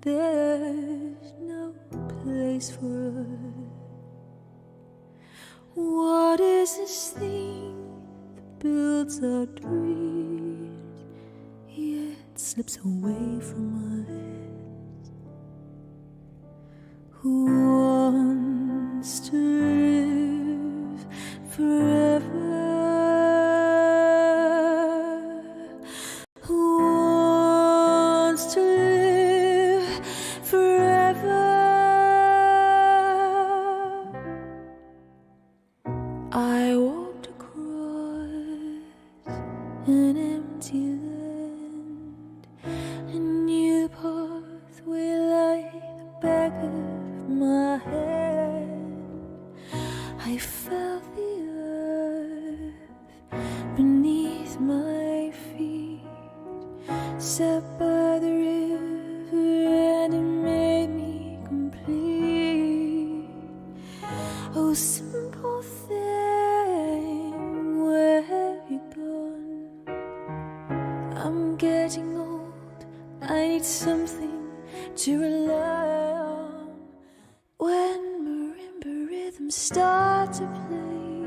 there's no place for us. What is this thing that builds our dreams, yet slips away from us? Who wants to live forever? Who wants to live forever? I walked across an empty land and knew the pathway like the back of my hand. I felt the earth beneath my feet, sat by the river and it made me complete. Oh, simple thing, where have you gone? I'm getting old, I need something to rely on. When marimba rhythms start to play,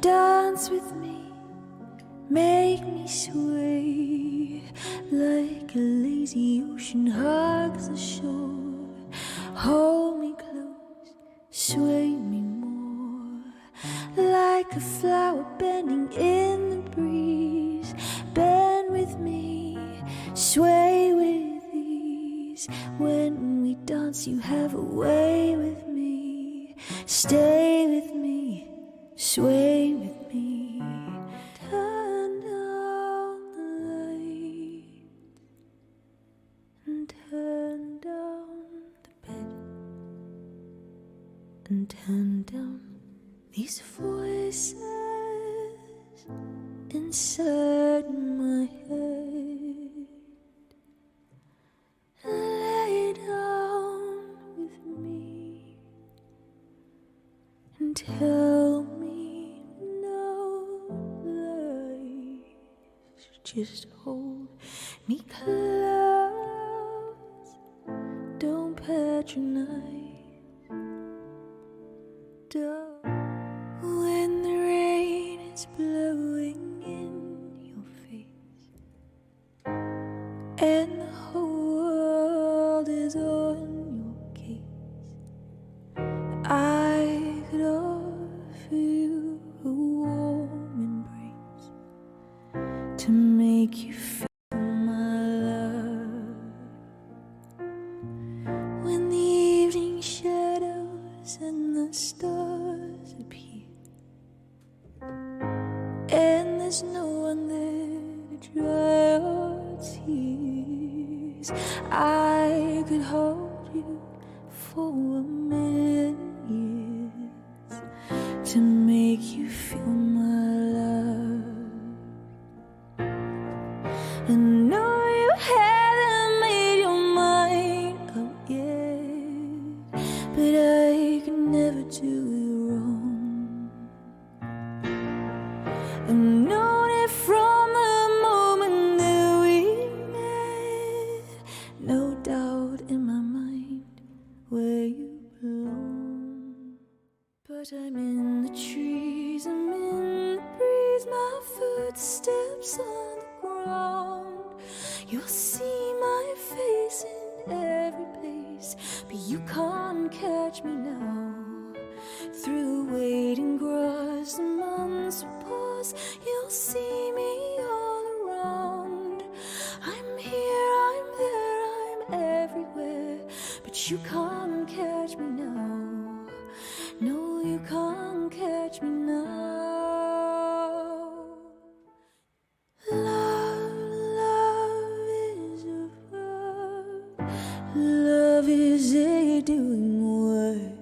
dance with me, make me sway, like a lazy ocean hugs the shore. Hold me close, sway me more, like a flower bending in the breeze. Bend with me, sway with ease. When we dance, you have a way with me. Stay with me, sway with me. Turn down the light and turn down the bed and turn down these voices inside my head. Lay down with me and tell me no lies. Just hold me close, don't patronize. Don't. When the rain is blowing in your face and the whole world is on your case, I could offer you a warm embrace to make you feel my love. When the evening shadows and the stars appear and there's no one there to dry your tears, I could hold you for 1,000,000 years to make you feel my love. I know you haven't made your mind up yet, but I could never do you wrong. I've known it from the moment that we met. No doubt in my mind where you belong. But I'm in the trees, I'm in the breeze, my footsteps on the ground. You'll see my face in every place, but you can't catch me now. Through waiting grass, the months will pass, you'll see me all around. I'm here, I'm there, I'm everywhere, but you can't catch me now. No, you can't catch me now. Love is a verb. Love is a doing word.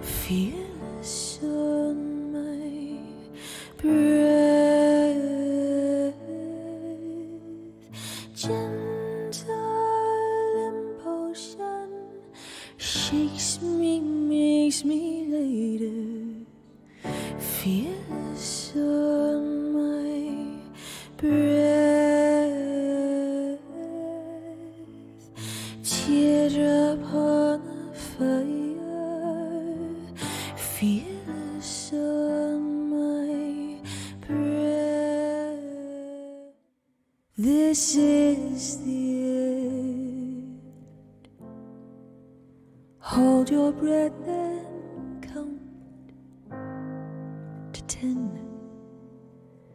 Feel the sun, my breath. Gentle impulsion shakes me, makes me later. Feel the sun, my breath. a drop on the fire, fearless on my breath. This is the end. Hold your breath and count to 10.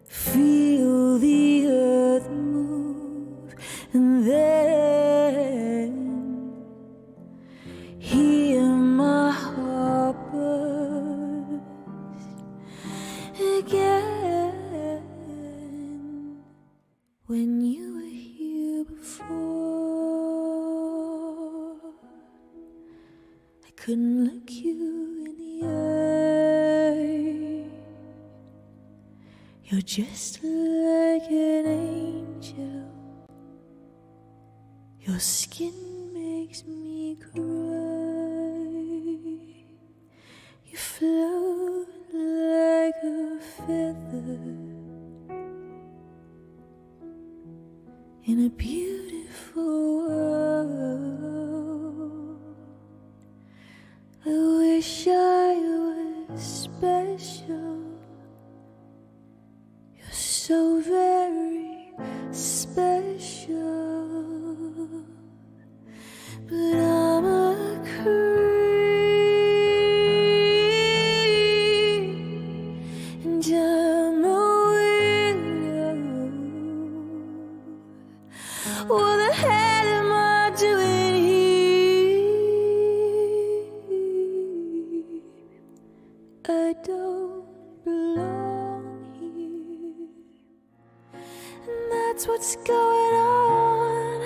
Feel the earth move, and then hear my heart burst again. When you were here before, I couldn't look you in the eye. You're just like an angel. Your skin makes me cry. You float like a feather in a beautiful world. I wish I was special. You're so very special. But I'm a creep, and I'm a weirdo. What the hell am I doing here? I don't belong here, and that's what's going on.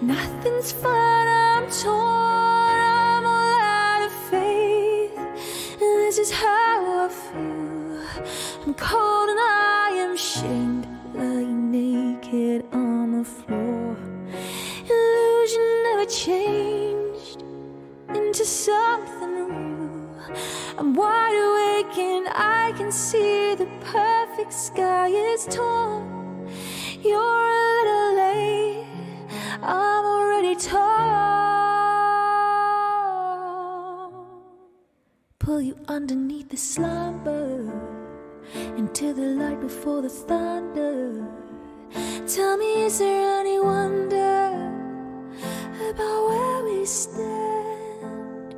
Nothing's fine, I'm torn, I'm all out of faith, and this is how I feel. I'm cold and I am shamed, lying naked on the floor. Illusion never changed into something real. I'm wide awake and I can see the perfect sky is torn. You're a little late, I'm already torn. Pull you underneath the slumber, into the light before the thunder. Tell me, is there any wonder about where we stand?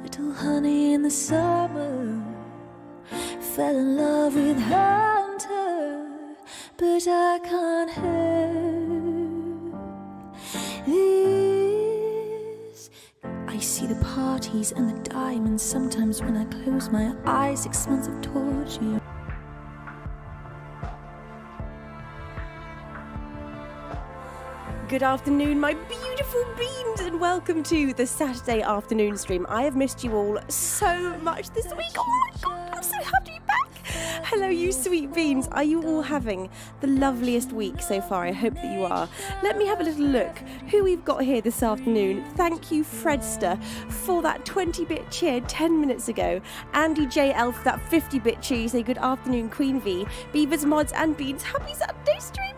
Little honey in the summer, fell in love with hunter, but I can't help this. I see the parties and the diamonds sometimes when I close my eyes. 6 months of torture. Good afternoon, my beautiful beans, and welcome to the Saturday afternoon stream. I have missed you all so much this week. Oh my God, I'm so happy to be back. Hello, you sweet beans. Are you all having the loveliest week so far? I hope that you are. Let me have a little look who we've got here this afternoon. Thank you, Fredster, for that 20-bit cheer 10 minutes ago. Andy J. L for that 50-bit cheer. Say good afternoon, Queen V. Beavers, Mods and Beans. Happy Saturday stream.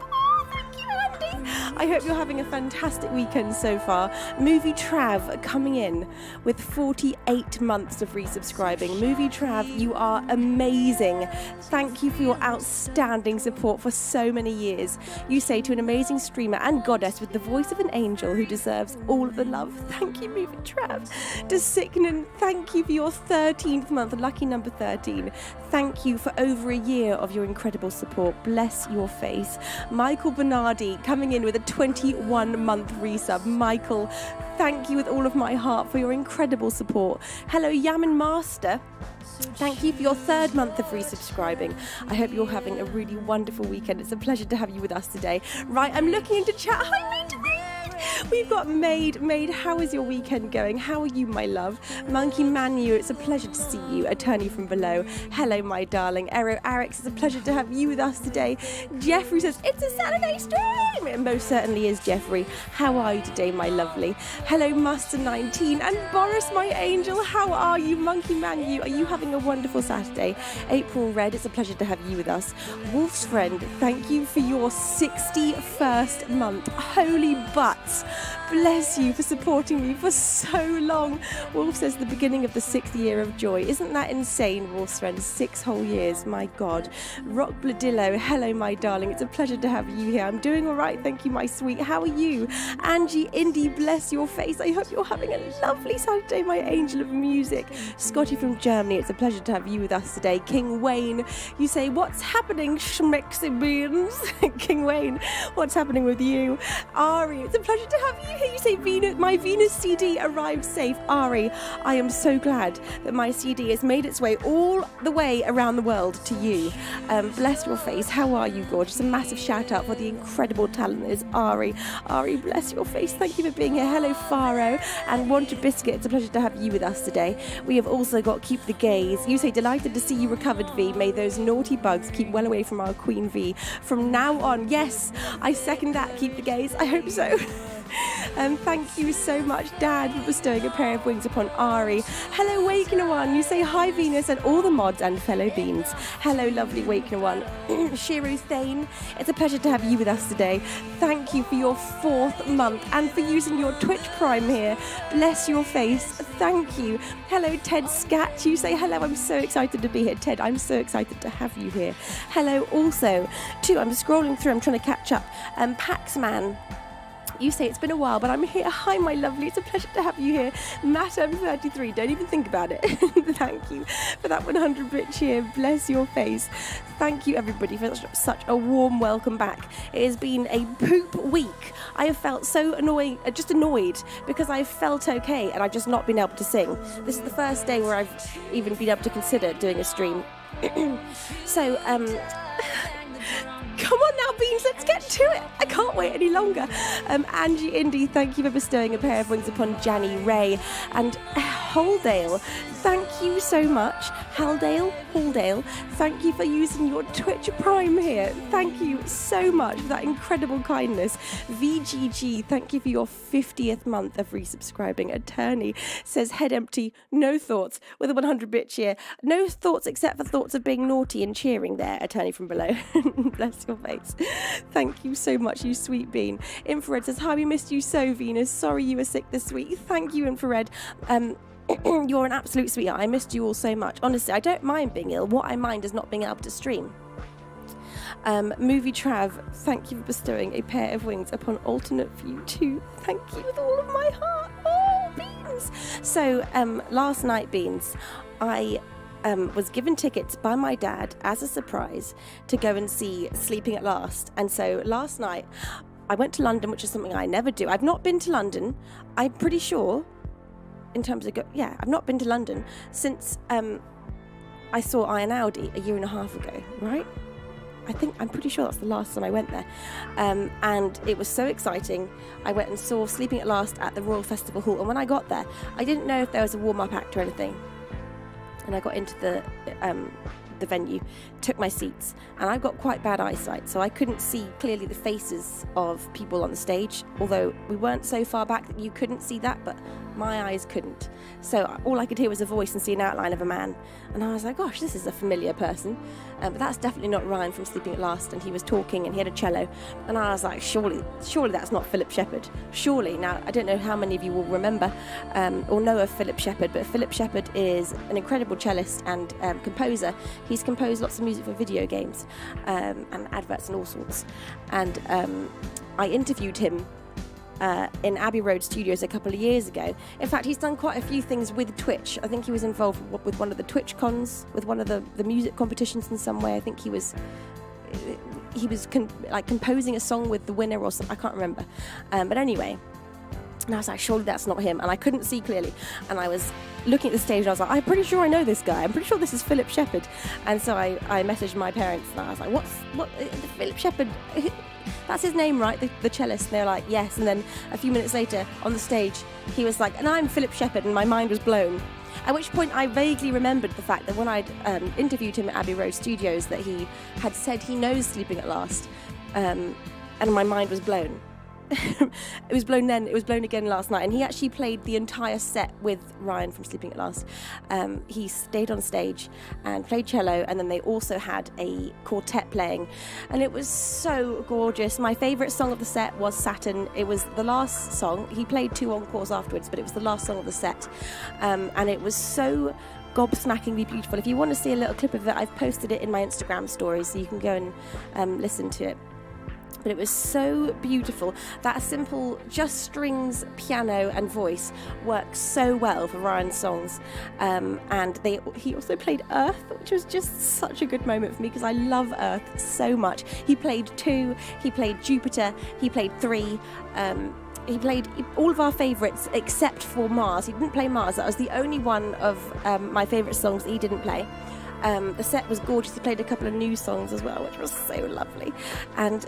I hope you're having a fantastic weekend so far. Movie Trav coming in with 48 months of resubscribing. Movie Trav, you are amazing. Thank you for your outstanding support for so many years. You say to an amazing streamer and goddess with the voice of an angel who deserves all of the love. Thank you, Movie Trav. To Sicknan, thank you for your 13th month, lucky number 13. Thank you for over a year of your incredible support. Bless your face. Michael Bernardi coming in with a 21-month resub. Michael, thank you with all of my heart for your incredible support. Hello, Yamin Master. Thank you for your 3rd month of resubscribing. I hope you're having a really wonderful weekend. It's a pleasure to have you with us today. Right, I'm looking into chat. Hi, Maid. We've got Maid. How is your weekend going? How are you, my love? Monkey Manu, it's a pleasure to see you. Attorney from below. Hello, my darling. Ero Arix, it's a pleasure to have you with us today. Jeffrey says, it's a Saturday stream. It most certainly is, Jeffrey. How are you today, my lovely? Hello, Muster19. And Boris, my angel, how are you? Monkey Manu, are you having a wonderful Saturday? April Red, it's a pleasure to have you with us. Wolf's Friend, thank you for your 61st month. Holy butts. Bless you for supporting me for so long. Wolf says the beginning of the 6th year of joy. Isn't that insane, Wolf's friend? 6 whole years, my God. Rock Bladillo, hello, my darling. It's a pleasure to have you here. I'm doing all right, thank you, my sweet. How are you? Angie Indy, bless your face. I hope you're having a lovely Saturday, my angel of music. Scotty from Germany, it's a pleasure to have you with us today. King Wayne, you say, what's happening, schmexy beans? King Wayne, what's happening with you? Ari, it's a pleasure to have you here. You say, my Venus CD arrived safe. Ari, I am so glad that my CD has made its way all the way around the world to you. Bless your face. How are you, gorgeous? A massive shout out for the incredible talent that is Ari. Ari, bless your face. Thank you for being here. Hello, Faro and Want a Biscuit. It's a pleasure to have you with us today. We have also got Keep the Gaze. You say, delighted to see you recovered, V. May those naughty bugs keep well away from our Queen V. From now on, yes, I second that. Keep the gaze. I hope so. Thank you so much, Dad, for bestowing a pair of wings upon Ari. Hello, Wakener One. You say hi, Venus, and all the mods and fellow beans. Hello, lovely Wakener One. Shiru Thane, it's a pleasure to have you with us today. Thank you for your 4th month and for using your Twitch Prime here. Bless your face. Thank you. Hello, Ted Scat. You say hello. I'm so excited to be here. Ted, I'm so excited to have you here. Hello, also, too. I'm scrolling through. I'm trying to catch up. Paxman. You say it's been a while, but I'm here. Hi, my lovely. It's a pleasure to have you here. Matt M33, don't even think about it. Thank you for that 100-bit cheer. Bless your face. Thank you, everybody, for such a warm welcome back. It has been a poop week. I have felt so annoyed because I've felt okay and I've just not been able to sing. This is the first day where I've even been able to consider doing a stream. So, come on now, Beans, let's get to it. I can't wait any longer. Angie Indy, thank you for bestowing a pair of wings upon Janny Ray. And Holdale, thank you so much. Haldale, thank you for using your Twitch Prime here. Thank you so much for that incredible kindness. VGG, thank you for your 50th month of resubscribing. Attorney says, head empty, no thoughts, with a 100-bit cheer. No thoughts except for thoughts of being naughty and cheering there, Attorney from below. Bless your face. Thank you so much, you sweet bean. Infrared says, hi, we missed you so, Venus. Sorry you were sick this week. Thank you, Infrared. You're an absolute sweetheart. I missed you all so much. Honestly, I don't mind being ill. What I mind is not being able to stream. Movie Trav, thank you for bestowing a pair of wings upon Alternate View too. Thank you with all of my heart. Oh, Beans. So, last night, Beans, I was given tickets by my dad as a surprise to go and see Sleeping at Last. And so last night, I went to London, which is something I never do. I've not been to London, I'm pretty sure, in terms of, I've not been to London since I saw Iron Audi a year and a half ago, right? I'm pretty sure that's the last time I went there. And it was so exciting. I went and saw Sleeping at Last at the Royal Festival Hall. And when I got there, I didn't know if there was a warm-up act or anything. And I got into the venue, took my seats, and I've got quite bad eyesight, so I couldn't see clearly the faces of people on the stage, although we weren't so far back that you couldn't see that, but my eyes couldn't. So all I could hear was a voice and see an outline of a man, and I was like, gosh, this is a familiar person, but that's definitely not Ryan from Sleeping at Last. And he was talking and he had a cello, and I was like, surely that's not Philip Shepherd, surely. Now, I don't know how many of you will remember or know of Philip Shepherd, but Philip Shepherd is an incredible cellist and composer. He's composed lots of music for video games and adverts and all sorts, and I interviewed him in Abbey Road Studios a couple of years ago. In fact, he's done quite a few things with Twitch. I think he was involved with one of the Twitch cons, with one of the music competitions in some way. I think he was composing a song with the winner or something. I can't remember. But anyway, and I was like, surely that's not him. And I couldn't see clearly. And I was looking at the stage and I was like, I'm pretty sure I know this guy. I'm pretty sure this is Philip Shepherd. And so I messaged my parents and I was like, what Philip Shepherd? That's his name, right? The cellist. And they were like, yes. And then a few minutes later on the stage, he was like, and I'm Philip Shepherd, and my mind was blown. At which point I vaguely remembered the fact that when I'd interviewed him at Abbey Road Studios, that he had said he knows Sleeping at Last, and my mind was blown. it was blown then, it was blown again last night, and he actually played the entire set with Ryan from Sleeping at Last. He stayed on stage and played cello, and then they also had a quartet playing, and it was so gorgeous. My favourite song of the set was Saturn. It was the last song. He played 2 encores afterwards, but it was the last song of the set, and it was so gobsmackingly beautiful. If you want to see a little clip of it, I've posted it in my Instagram stories, so you can go and listen to it. But it was so beautiful. That simple, just strings, piano and voice works so well for Ryan's songs. And he also played Earth, which was just such a good moment for me because I love Earth so much. He played 2, he played Jupiter, he played 3, he played all of our favourites except for Mars. He didn't play Mars. That was the only one of my favourite songs that he didn't play. The set was gorgeous. He played a couple of new songs as well, which was so lovely. And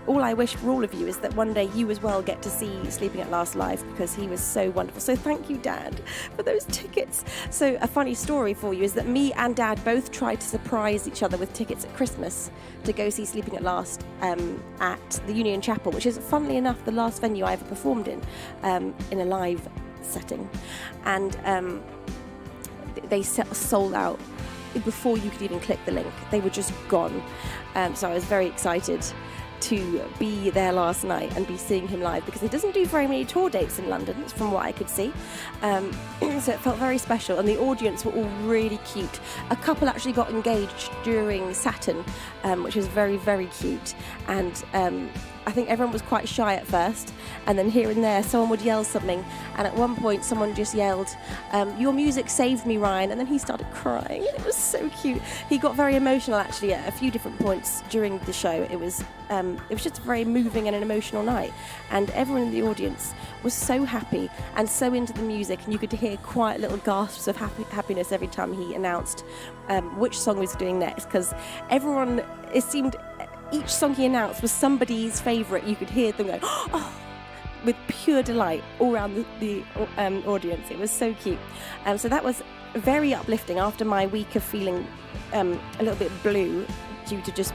all I wish for all of you is that one day you as well get to see Sleeping at Last live, because he was so wonderful. So thank you, Dad, for those tickets. So a funny story for you is that me and Dad both tried to surprise each other with tickets at Christmas to go see Sleeping at Last at the Union Chapel, which is, funnily enough, the last venue I ever performed in a live setting. And they sold out before you could even click the link. They were just gone. So I was very excited to be there last night and be seeing him live, because he doesn't do very many tour dates in London, from what I could see. So it felt very special, and the audience were all really cute. A couple actually got engaged during Saturn, which was very, very cute. And I think everyone was quite shy at first, and then here and there someone would yell something, and at one point someone just yelled, "Your music saved me, Ryan," and then he started crying. It was so cute. He got very emotional actually at a few different points during the show. It was just a very moving and an emotional night, and everyone in the audience was so happy and so into the music, and you could hear quiet little gasps of happiness every time he announced which song he was doing next, because everyone, it seemed, each song he announced was somebody's favourite. You could hear them go, "Oh," with pure delight all around the audience. It was so cute. So that was very uplifting after my week of feeling a little bit blue due to just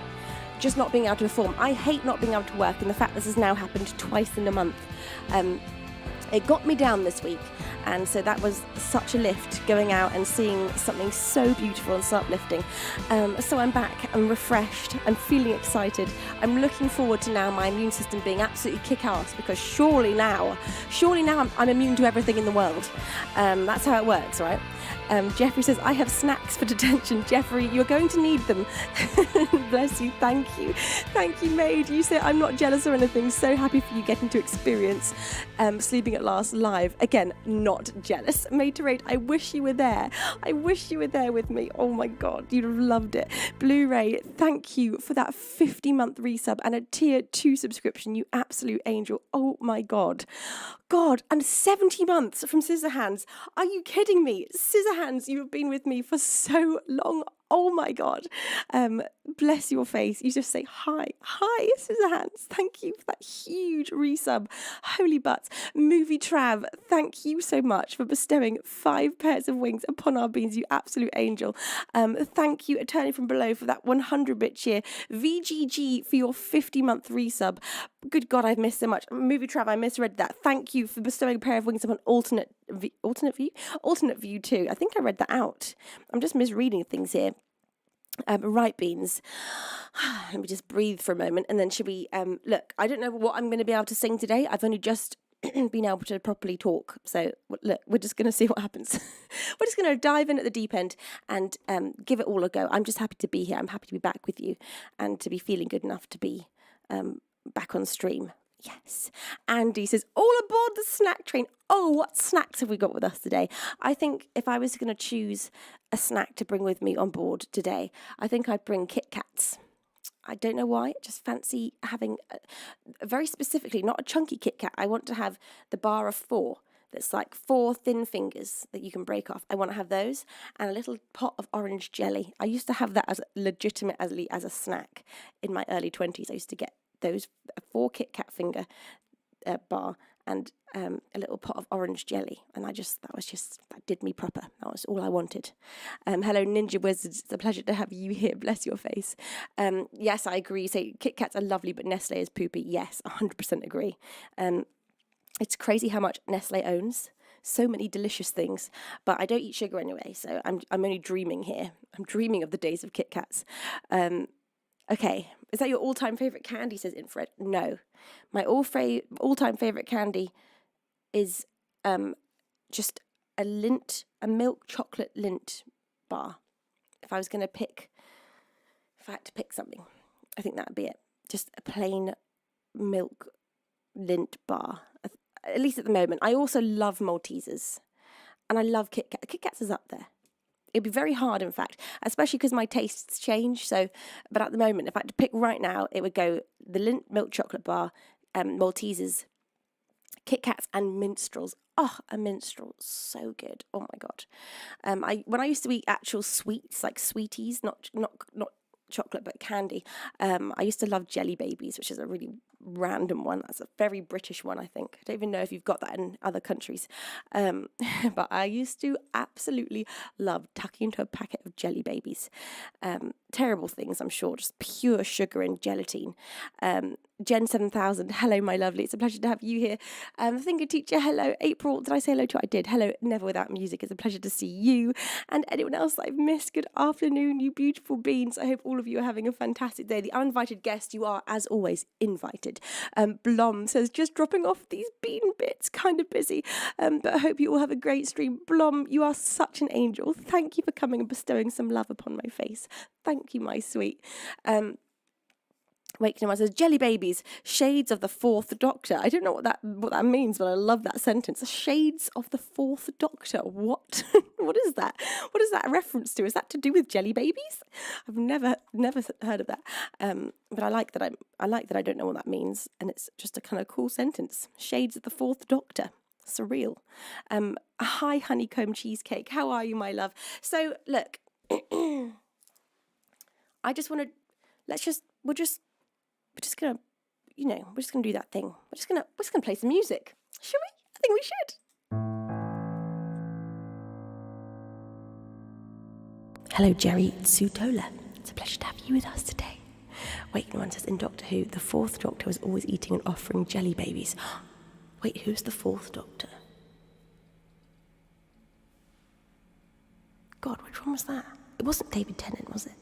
not being able to perform. I hate not being able to work, and the fact this has now happened twice in a month, it got me down this week, and so that was such a lift, going out and seeing something so beautiful and so uplifting. So I'm back, I'm refreshed, I'm feeling excited. I'm looking forward to now my immune system being absolutely kick-ass, because surely now I'm immune to everything in the world. That's how it works, right? Jeffrey says, "I have snacks for detention." Jeffrey, you're going to need them. Bless you. Thank you, Maid. You say I'm not jealous or anything. So happy for you getting to experience Sleeping at Last live. Again, not jealous. Maid to Raid, I wish you were there. I wish you were there with me. Oh my God, you'd have loved it. Blu-ray, thank you for that 50-month resub and a tier 2 subscription, you absolute angel. Oh my God, and 70 months from Scissorhands. Are you kidding me? Scissorhands, you have been with me for so long. Oh my God. Bless your face. You just say, hi, Scissorhands. Thank you for that huge resub. Holy butts. Movie Trav, thank you so much for bestowing 5 pairs of wings upon our beans, you absolute angel. Thank you, Attorney from Below, for that 100-bit cheer. VGG for your 50-month resub. Good God, I've missed so much. Movie Trav, I misread that. Thank you for bestowing a pair of wings upon Alternate View too. I think I read that out. I'm just misreading things here. Right, beans. Let me just breathe for a moment, and then should we look, I don't know what I'm going to be able to sing today. I've only just been able to properly talk, so look, we're just going to see what happens. We're just going to dive in at the deep end and give it all a go. I'm just happy to be here. I'm happy to be back with you and to be feeling good enough to be back on stream. Yes. Andy says, all aboard the snack train. Oh, what snacks have we got with us today? I think if I was going to choose a snack to bring with me on board today, I think I'd bring Kit Kats. I don't know why, just fancy having, very specifically, not a chunky Kit Kat. I want to have the bar of 4. That's like 4 thin fingers that you can break off. I want to have those and a little pot of orange jelly. I used to have that as legitimately as a snack in my early 20s. I used to get those 4 Kit Kat finger bar and a little pot of orange jelly. And that did me proper. That was all I wanted. Hello, Ninja Wizards. It's a pleasure to have you here. Bless your face. Yes, I agree. Say Kit Kats are lovely, but Nestle is poopy. Yes, 100% agree. It's crazy how much Nestle owns. So many delicious things, but I don't eat sugar anyway, so I'm only dreaming here. I'm dreaming of the days of Kit Kats. Okay, is that your all-time favourite candy, says Infrared? No. My all-time favourite candy is just a milk chocolate Lindt bar. If I had to pick something, I think that would be it. Just a plain milk Lindt bar, at least at the moment. I also love Maltesers, and I love Kit Kat. Kit Kats is up there. It'd be very hard, in fact, especially because my tastes change. But at the moment, if I had to pick right now, it would go the Lindt milk chocolate bar, Maltesers, Kit Kats, and Minstrels. Oh, a Minstrel, so good. Oh my god. When I used to eat actual sweets, like sweeties, not chocolate but candy, I used to love Jelly Babies, which is a really random one. That's a very British one, I think. I don't even know if you've got that in other countries, but I used to absolutely love tucking into a packet of Jelly Babies. Terrible things, I'm sure, just pure sugar and gelatine. Jen 7000, hello my lovely, it's a pleasure to have you here. Thinker Teacher, hello. April, did I say hello to you? I did. Hello, Never Without Music, it's a pleasure to see you. And anyone else that I've missed, good afternoon, you beautiful beings. I hope all of you are having a fantastic day. The uninvited guest, you are, as always, invited. Blom says, just dropping off these bean bits, kind of busy, but I hope you all have a great stream. Blom, you are such an angel. Thank you for coming and bestowing some love upon my face. Thank you, my sweet. Wakening says, Jelly Babies, shades of the Fourth Doctor. I don't know what that means, but I love that sentence. Shades of the Fourth Doctor. What? What is that? What is that a reference to? Is that to do with Jelly Babies? I've never heard of that. But I like that I don't know what that means, and it's just a kind of cool sentence. Shades of the Fourth Doctor. Surreal. Hi, honeycomb cheesecake. How are you, my love? So look, I just want to. We're just gonna do that thing. We're just gonna play some music. Shall we? I think we should. Hello, Jerry Sutola. It's a pleasure to have you with us today. Wait, no one says in Doctor Who, the Fourth Doctor was always eating and offering Jelly Babies. Wait, who's the Fourth Doctor? God, which one was that? It wasn't David Tennant, was it?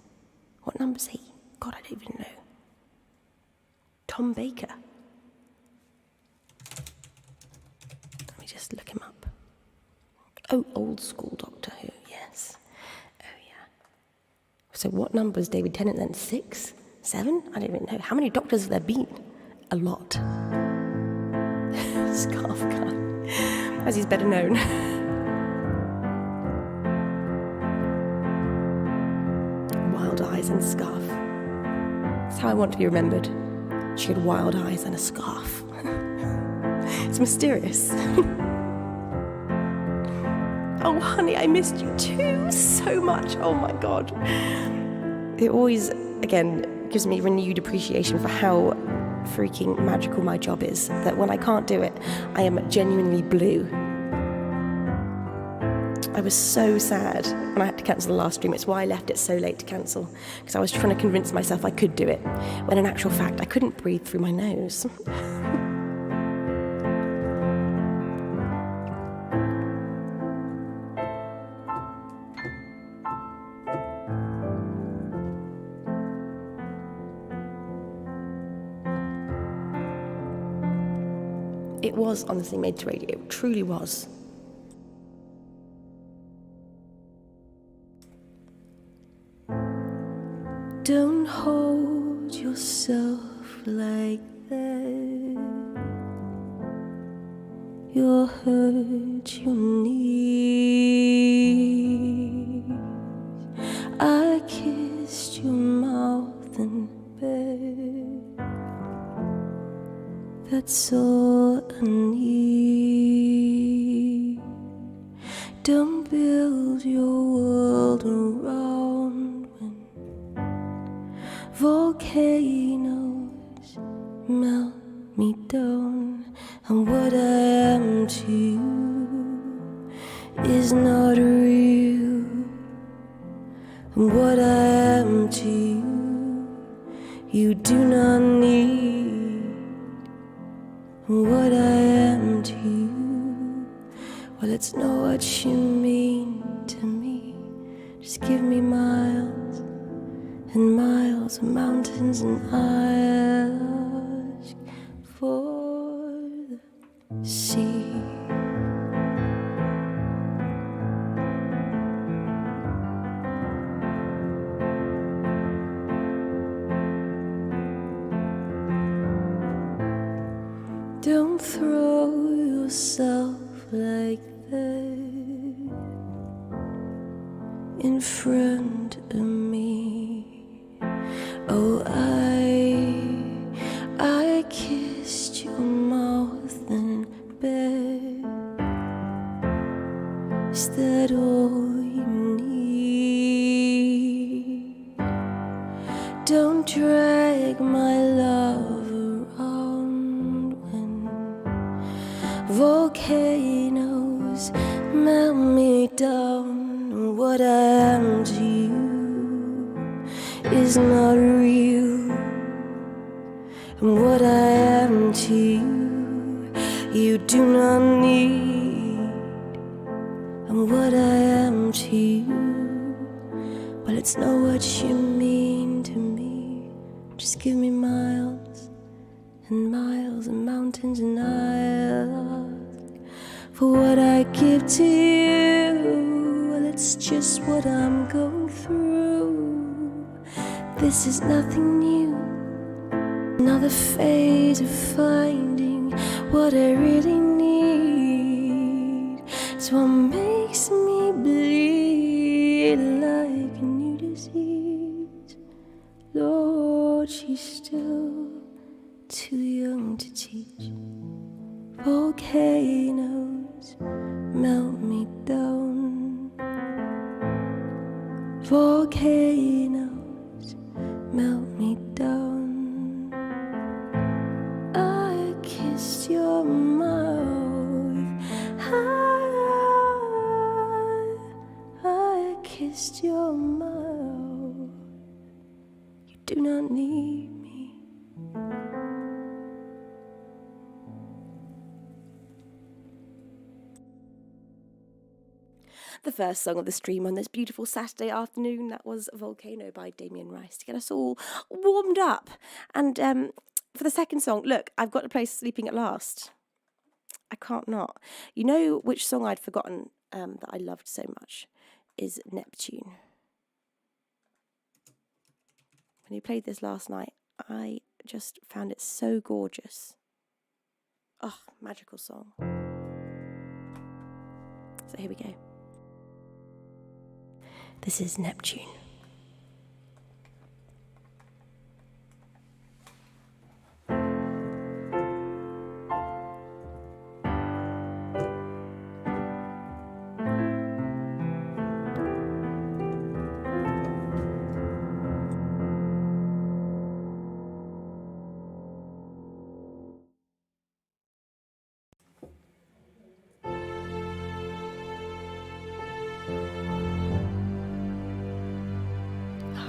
What number's he? God, I don't even know. Tom Baker. Let me just look him up. Oh, old school Doctor Who, yes. Oh, yeah. So what number is David Tennant then? 6? 7? I don't even know. How many Doctors have there been? A lot. Scarf Khan, as he's better known. Wild eyes and scarf. That's how I want to be remembered. She had wild eyes and a scarf. It's mysterious. Oh, honey, I missed you too so much. Oh, my God. It always, again, gives me renewed appreciation for how freaking magical my job is. That when I can't do it, I am genuinely blue. I was so sad when I had to cancel the last stream. It's why I left it so late to cancel, because I was trying to convince myself I could do it, when in actual fact I couldn't breathe through my nose. It was honestly made to radio. It truly was. Don't hold yourself like that. You'll hurt your knees. I kissed your mouth in bed. That's all I need. Don't build your world around when volcanoes melt me down. and what I am to you is not real. And what I am to you, you do not need. And what I am to you, well, it's not what you mean to me. Just give me miles and miles of mountains, and I'll ask for the sea. Don't throw yourself like that in front of me. Oh, I kissed your mouth in bed. Is that all you need? Don't drag my love around when volcanoes melt me down. And what I am to you is not real. And what I am to you, you do not need. And what I am to you, well, it's not what you mean to me. Just give me miles and miles and mountains, and I'll ask for what I give to you. Well, it's just what I'm going through. This is nothing new. Another phase of finding what I really need. It's what makes me bleed like a new disease. Lord, she's still too young to teach. Volcanoes melt me down. Volcanoes melt me down. I kissed your mouth. I kissed your mouth. You do not need me. The first song of the stream on this beautiful Saturday afternoon, that was Volcano by Damien Rice, to get us all warmed up. And for the second song, look, I've got to play Sleeping at Last. I can't not. You know which song I'd forgotten that I loved so much is Neptune. When you played this last night, I just found it so gorgeous. Oh, magical song. So here we go. This is Neptune.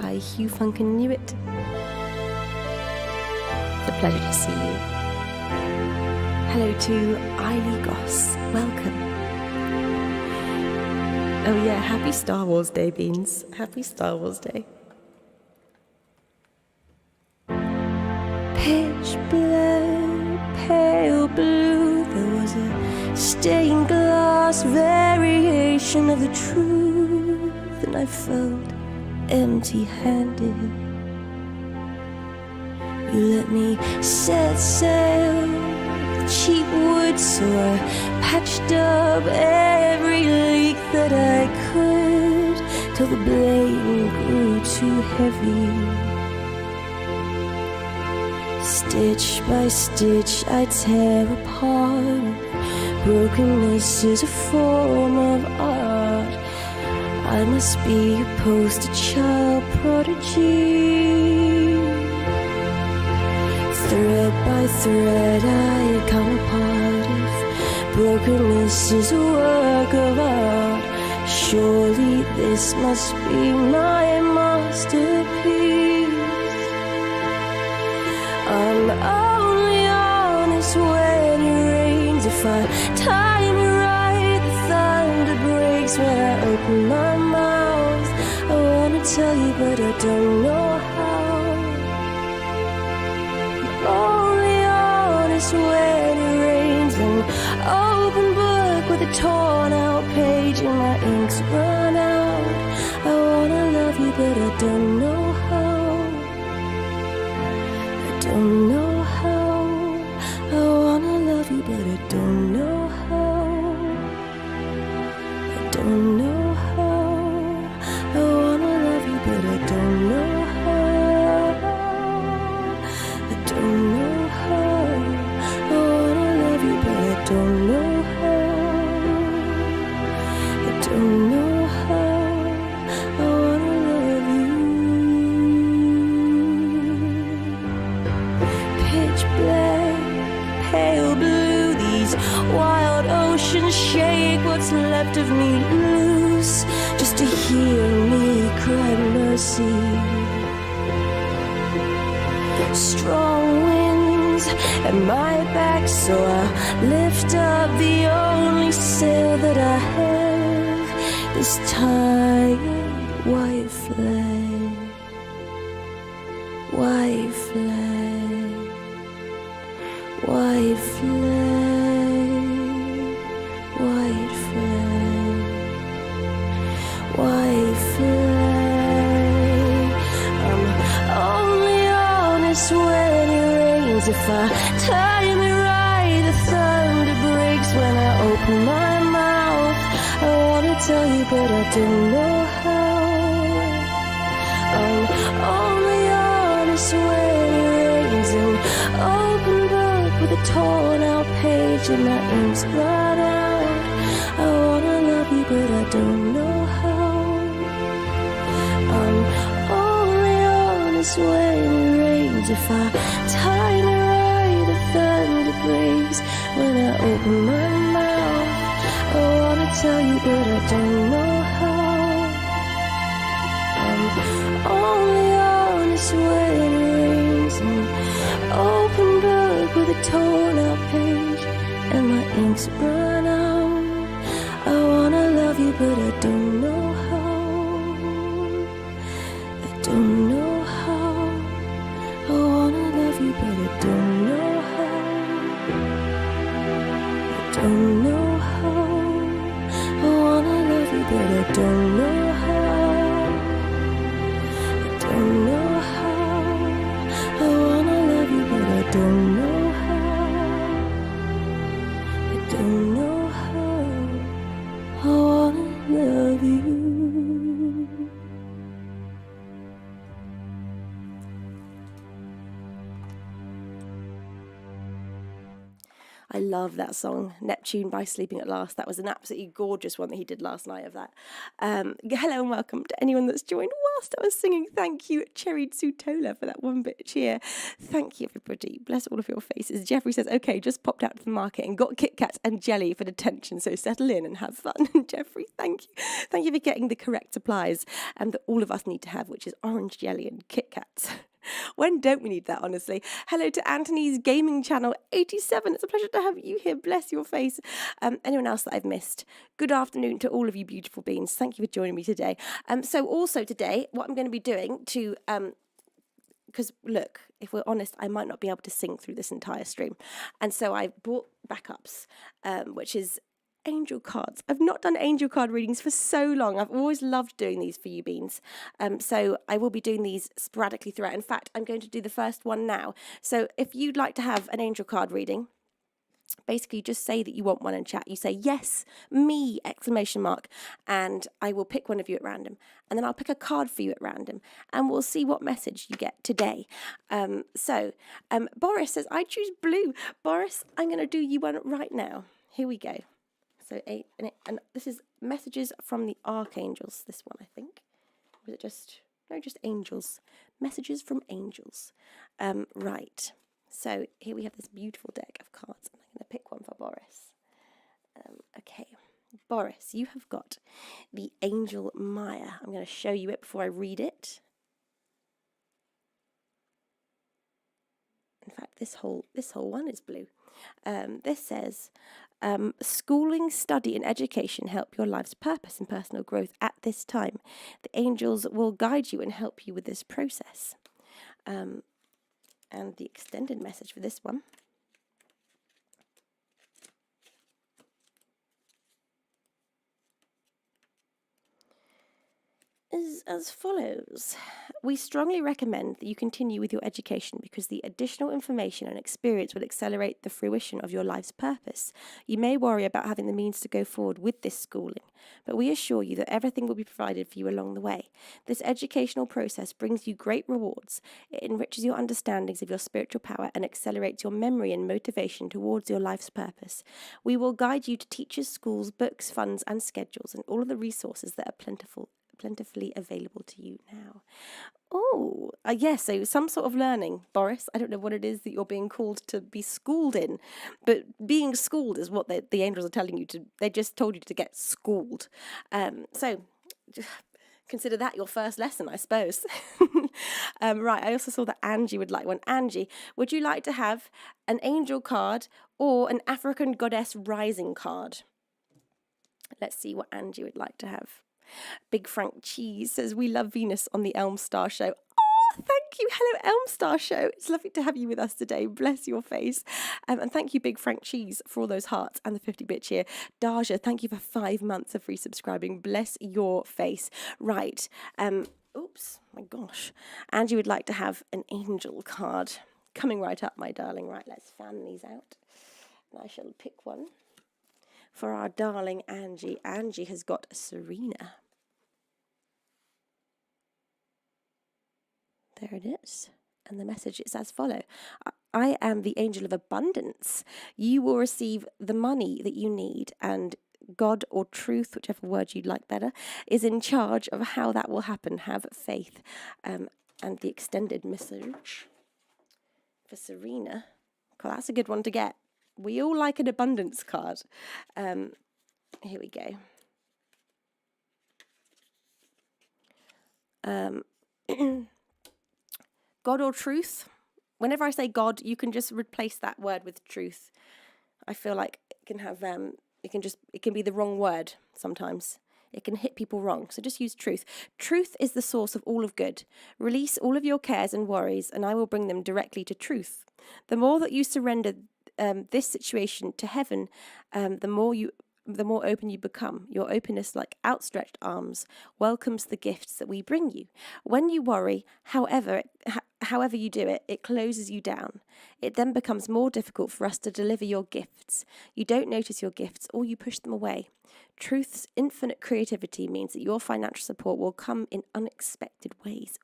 Hi, Hugh Funk and Knew It. It's a pleasure to see you. Hello to Eiley Goss. Welcome. Oh yeah, happy Star Wars Day, Beans. Happy Star Wars Day. Pitch black, pale blue. There was a stained glass variation of the truth, and I felt empty-handed. You let me set sail with cheap wood, so I patched up every leak that I could, till the blame grew too heavy. Stitch by stitch I tear apart. Brokenness is a form of art. I must be a poster child prodigy. Thread by thread I come apart. If brokenness is a work of art, surely this must be my masterpiece. I'm only honest when it rains. If I time it right, the thunder breaks when I open my mouth. I wanna tell you, but I don't know how. I'm only honest when it rains. An open book with a torn out page and my ink's run out. I wanna love you, but I don't know how. Don't know how. I wanna love you, but I don't know how. I don't know how. I wanna love you, but I don't know how. I don't know how. I wanna love you, but I don't know how. I don't know how. I wanna love you. Pitch black, pale blue, these wild oceans shake what's left of me loose, just to hear me cry mercy. Strong winds at my back, so I lift up the only sail that I have, this tired white flag, white flag, white flag, white flag, white flag. I'm only honest when it rains. If I time it right, the thunder breaks when I open my mouth. I wanna tell you, but I don't know how. I'm only honest when it rains. An open book with a torn out page and my ink's run out. I wanna love you, but I don't know how. I'm only honest when it rains. If I time it right, the thunder breaks when I open my mouth. I wanna tell you, but I don't know how. I'm only honest when it rains. An open book with a torn out page and my ink's run out. I wanna love you, but I don't know how. I don't know how. I wanna love you, but I don't know how. I don't know how. I wanna love you, but I don't know how. I don't know how. I wanna love you, but I don't know how. I don't know how. I wanna love you. I love that song, Neptune by Sleeping at Last. That was an absolutely gorgeous one that he did last night of that. Hello and welcome to anyone that's joined whilst I was singing. Thank you, Cherry Tsutola, for that one bit cheer. Thank you, everybody. Bless all of your faces. Jeffrey says, okay, just popped out to the market and got Kit Kats and jelly for detention, so settle in and have fun. Jeffrey, thank you. Thank you for getting the correct supplies that all of us need to have, which is orange jelly and Kit Kats. When don't we need that, honestly? Hello to Anthony's Gaming Channel 87. It's a pleasure to have you here. Bless your face. Anyone else that I've missed? Good afternoon to all of you beautiful beings. Thank you for joining me today. So also today, what I'm going to be doing to... because, look, if we're honest, I might not be able to sing through this entire stream. And so I brought backups, which is angel cards. I've not done angel card readings for so long. I've always loved doing these for you beans. So I will be doing these sporadically throughout. In fact, I'm going to do the first one now. So if you'd like to have an angel card reading, basically just say that you want one in chat. You say, yes, me, exclamation mark, and I will pick one of you at random. And then I'll pick a card for you at random, and we'll see what message you get today. Boris says, I choose blue. Boris, I'm going to do you one right now. Here we go. So, and this is messages from the archangels, this one, I think. Was it just, no, just angels. Messages from angels. Right. So here we have this beautiful deck of cards. I'm going to pick one for Boris. Okay, Boris, you have got the Angel Maya. I'm going to show you it before I read it. In fact, this whole one is blue. This says, schooling, study and education help your life's purpose and personal growth at this time. The angels will guide you and help you with this process. And the extended message for this one is as follows. We strongly recommend that you continue with your education because the additional information and experience will accelerate the fruition of your life's purpose. You may worry about having the means to go forward with this schooling, but we assure you that everything will be provided for you along the way. This educational process brings you great rewards. It enriches your understandings of your spiritual power and accelerates your memory and motivation towards your life's purpose. We will guide you to teachers, schools, books, funds and schedules and all of the resources that are plentifully available to you now. Oh, yes, so some sort of learning, Boris. I don't know what it is that you're being called to be schooled in, but being schooled is what the angels are telling you to. They just told you to get schooled. So consider that your first lesson, I suppose. Right, I also saw that Angie would like one. Angie, would you like to have an angel card or an African goddess rising card? Let's see what Angie would like to have. Big Frank Cheese says, we love Venus on the Elm Star Show. Oh, thank you. Hello, Elm Star Show. It's lovely to have you with us today. Bless your face. And thank you, Big Frank Cheese, for all those hearts and the 50-bit cheer. Daja, thank you for 5 months of free subscribing. Bless your face. Right. Oops, my gosh. Angie would like to have an angel card. Coming right up, my darling. Right, let's fan these out. And I shall pick one. For our darling Angie. Angie has got Serena. There it is. And the message is as follows. I am the angel of abundance. You will receive the money that you need, and God or truth, whichever word you'd like better, is in charge of how that will happen. Have faith. And the extended message for Serena. Well, that's a good one to get. We all like an abundance card. Here we go. God or truth. Whenever I say God, you can just replace that word with truth. I feel like it can have it can be the wrong word sometimes. It can hit people wrong. So just use truth. Truth is the source of all of good. Release all of your cares and worries, and I will bring them directly to truth. The more that you surrender this situation to heaven, the more open you become. Your openness, like outstretched arms, welcomes the gifts that we bring you. When you worry, however you do it, it closes you down. It then becomes more difficult for us to deliver your gifts. You don't notice your gifts, or you push them away. Truth's infinite creativity means that your financial support will come in unexpected ways.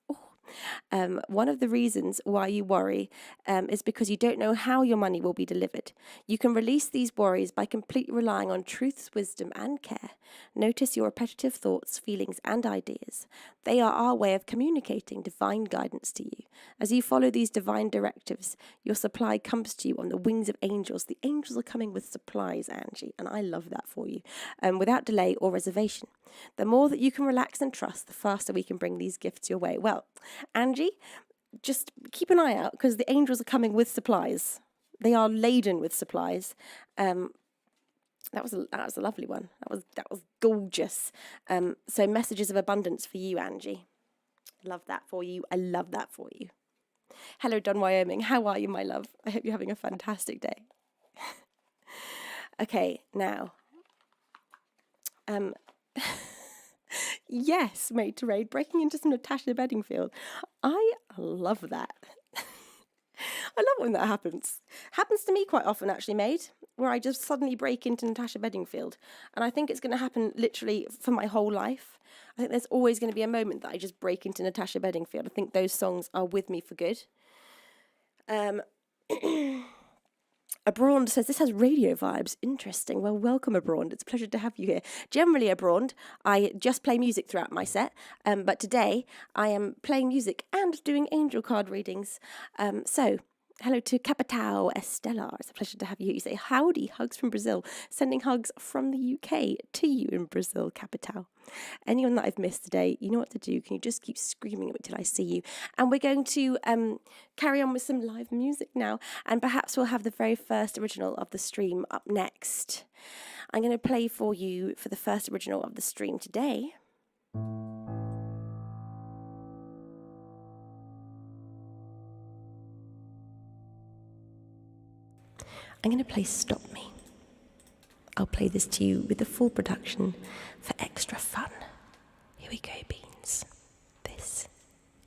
One of the reasons why you worry is because you don't know how your money will be delivered. You can release these worries by completely relying on truth's wisdom and care. Notice your repetitive thoughts, feelings, and ideas. They are our way of communicating divine guidance to you. As you follow these divine directives, your supply comes to you on the wings of angels. The angels are coming with supplies, Angie, and I love that for you, without delay or reservation. The more that you can relax and trust, the faster we can bring these gifts your way. Well, Angie, just keep an eye out because the angels are coming with supplies. They are laden with supplies. That was a lovely one. That was gorgeous. So messages of abundance for you, Angie. Love that for you. I love that for you. Hello, Don Wyoming. How are you, my love? I hope you're having a fantastic day. Okay, now. Yes, Made to Raid, breaking into some Natasha Bedingfield. I love that. I love when that happens. Happens to me quite often, actually, Made, where I just suddenly break into Natasha Bedingfield. And I think it's going to happen literally for my whole life. I think there's always going to be a moment that I just break into Natasha Bedingfield. I think those songs are with me for good. Abraund says, this has radio vibes. Interesting. Well, welcome, Abraund. It's a pleasure to have you here. Generally, Abraund, I just play music throughout my set, but today I am playing music and doing angel card readings. So Hello to Capitao Estella. It's a pleasure to have you. You say howdy, hugs from Brazil. Sending hugs from the UK to you in Brazil, Capitao. Anyone that I've missed today, you know what to do. Can you just keep screaming at me till I see you? And we're going to carry on with some live music now. And perhaps we'll have the very first original of the stream up next. I'm going to play for you for the first original of the stream today. I'm going to play Stop Me. I'll play this to you with the full production for extra fun. Here we go, Beans. This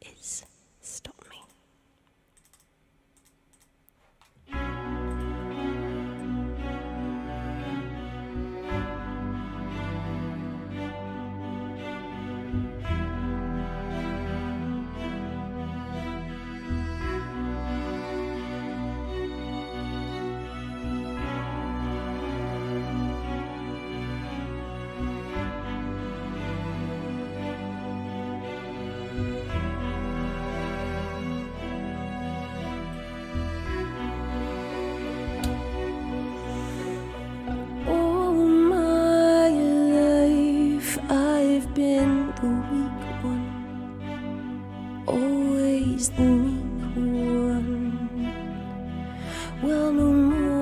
is Stop Me. The meek one, well, no more.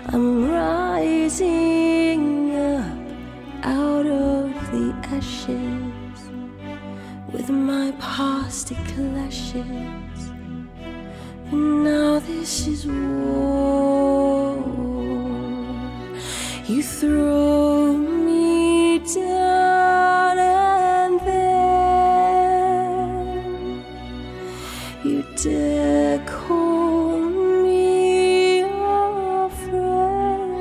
I'm rising up out of the ashes with my past it clashes, but now this is war. You throw me down and then you dare call me a friend.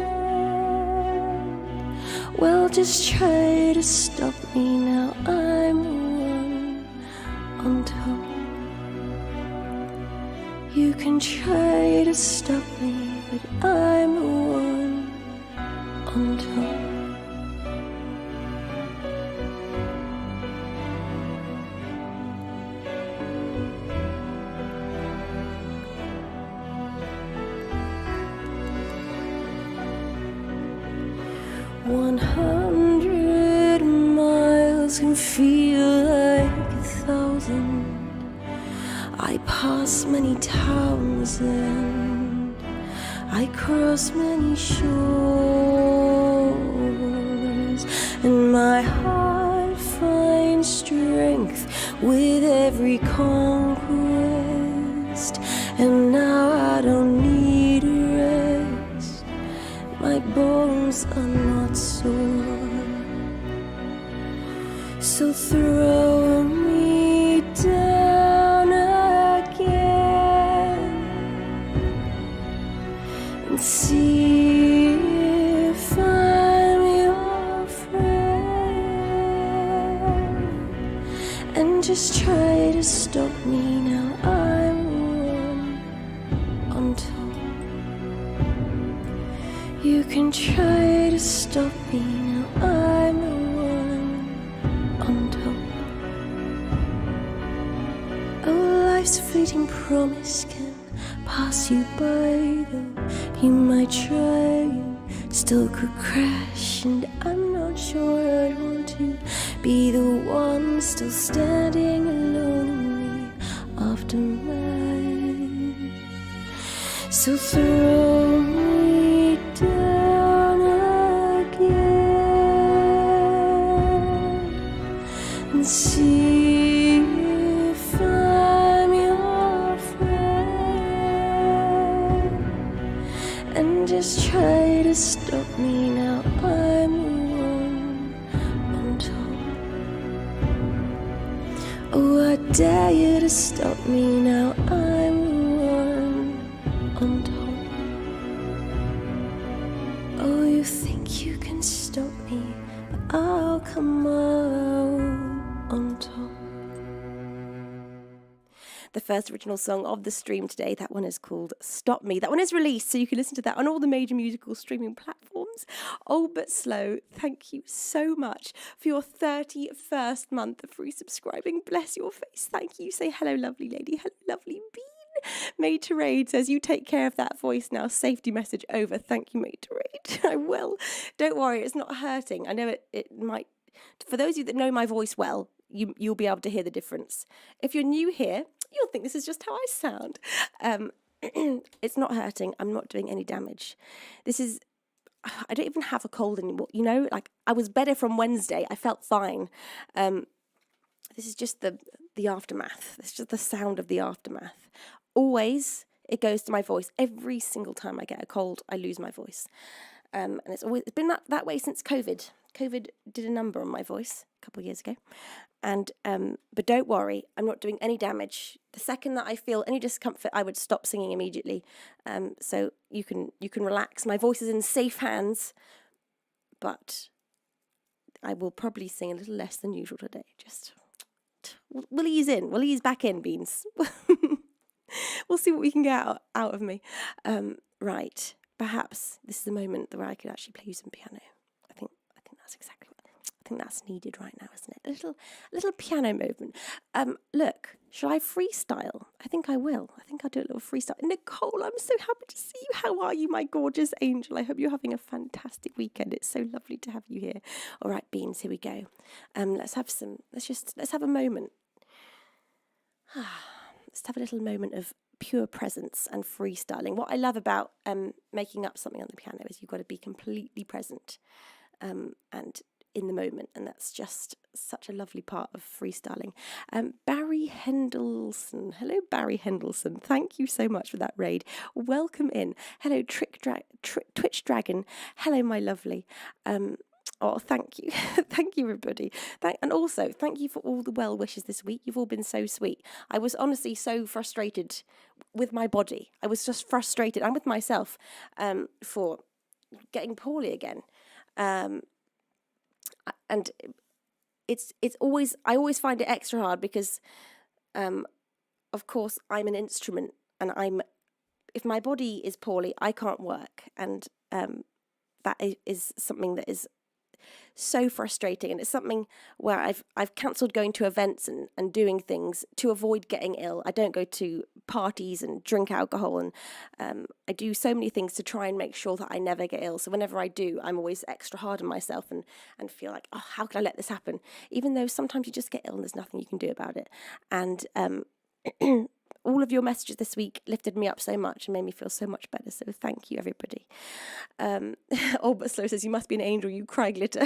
Well, just try to stop me now. I'm the one on top. You can try to stop me, but I'm the one on top. $100 miles can feel like 1,000. I pass many towns and I cross many shores, and my heart finds strength with every conquest. And now I don't need rest. My bones are not sore, so throw me down again and see if I'm your friend. And just try to stop me now. I'm the one on top. You can try to stop me now. I'm the one on top. Oh, life's a fleeting promise can pass you by, though you might try, you still could crash. And I'm not sure I'd want to be the one still standing alone in the aftermath. So throw me down again and see if I'm your friend. And just try to stop me now. I'm the one on top. Oh, I dare you to stop me now. I'm the one on top. Oh, you think you can stop me, but I'll come out on top. The first original song of the stream today, that one is called Stop Me. That one is released, so you can listen to that on all the major musical streaming platforms. Beans. Old But Slow, thank you so much for your 31st month of free subscribing. Bless your face. Thank you. Say hello, lovely lady. Hello, lovely Bean. Made to Raid says, you take care of that voice now. Safety message over. Thank you, Made to Raid. I will. Don't worry, it's not hurting. I know it might. For those of you that know my voice well, you'll be able to hear the difference. If you're new here, you'll think this is just how I sound. It's not hurting. I'm not doing any damage. I don't even have a cold anymore. You know, like I was better from Wednesday. I felt fine. This is just the aftermath. It's just the sound of the aftermath. Always, it goes to my voice. Every single time I get a cold, I lose my voice. And it's been that way since COVID. COVID did a number on my voice a couple of years ago. And but don't worry, I'm not doing any damage. The second that I feel any discomfort, I would stop singing immediately. So you can relax. My voice is in safe hands, but I will probably sing a little less than usual today. Just we'll ease in. We'll ease back in, Beans. We'll see what we can get out of me. Right. Perhaps this is the moment where I could actually play you some piano. I think that's exactly what I think that's needed right now, isn't it? A little piano movement. Look, shall I freestyle? I think I will. I think I'll do a little freestyle. Nicole, I'm so happy to see you. How are you, my gorgeous angel? I hope you're having a fantastic weekend. It's so lovely to have you here. All right, Beans, here we go. Let's have a moment. Let's have a little moment of pure presence and freestyling. What I love about making up something on the piano is you've got to be completely present and in the moment, and that's just such a lovely part of freestyling. Barry Hendelson. Hello, Barry Hendelson. Thank you so much for that raid. Welcome in. Hello, Twitch Dragon. Hello, my lovely. Oh, thank you. Thank you, everybody. And also, thank you for all the well wishes this week. You've all been so sweet. I was honestly so frustrated with my body. I was just frustrated. I'm with myself for getting poorly again. And it's always, I always find it extra hard because, of course, I'm an instrument and if my body is poorly, I can't work. And that is something that is so frustrating, and it's something where I've cancelled going to events and doing things to avoid getting ill. I don't go to parties and drink alcohol, and I do so many things to try and make sure that I never get ill. So whenever I do, I'm always extra hard on myself and feel like, oh, how can I let this happen? Even though sometimes you just get ill and there's nothing you can do about it. And all of your messages this week lifted me up so much and made me feel so much better. So thank you, everybody. Old But Slow says, you must be an angel, you cry glitter.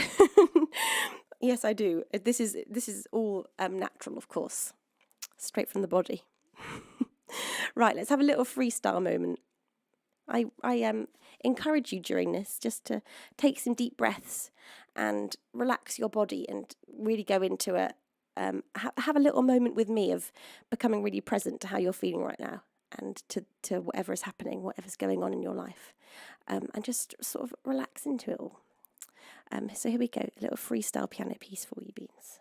Yes, I do. This is all natural, of course. Straight from the body. Right, let's have a little freestyle moment. I encourage you during this just to take some deep breaths and relax your body and really go into it. Have a little moment with me of becoming really present to how you're feeling right now and to whatever is happening, whatever's going on in your life, and just sort of relax into it all. So here we go, a little freestyle piano piece for you, Beans.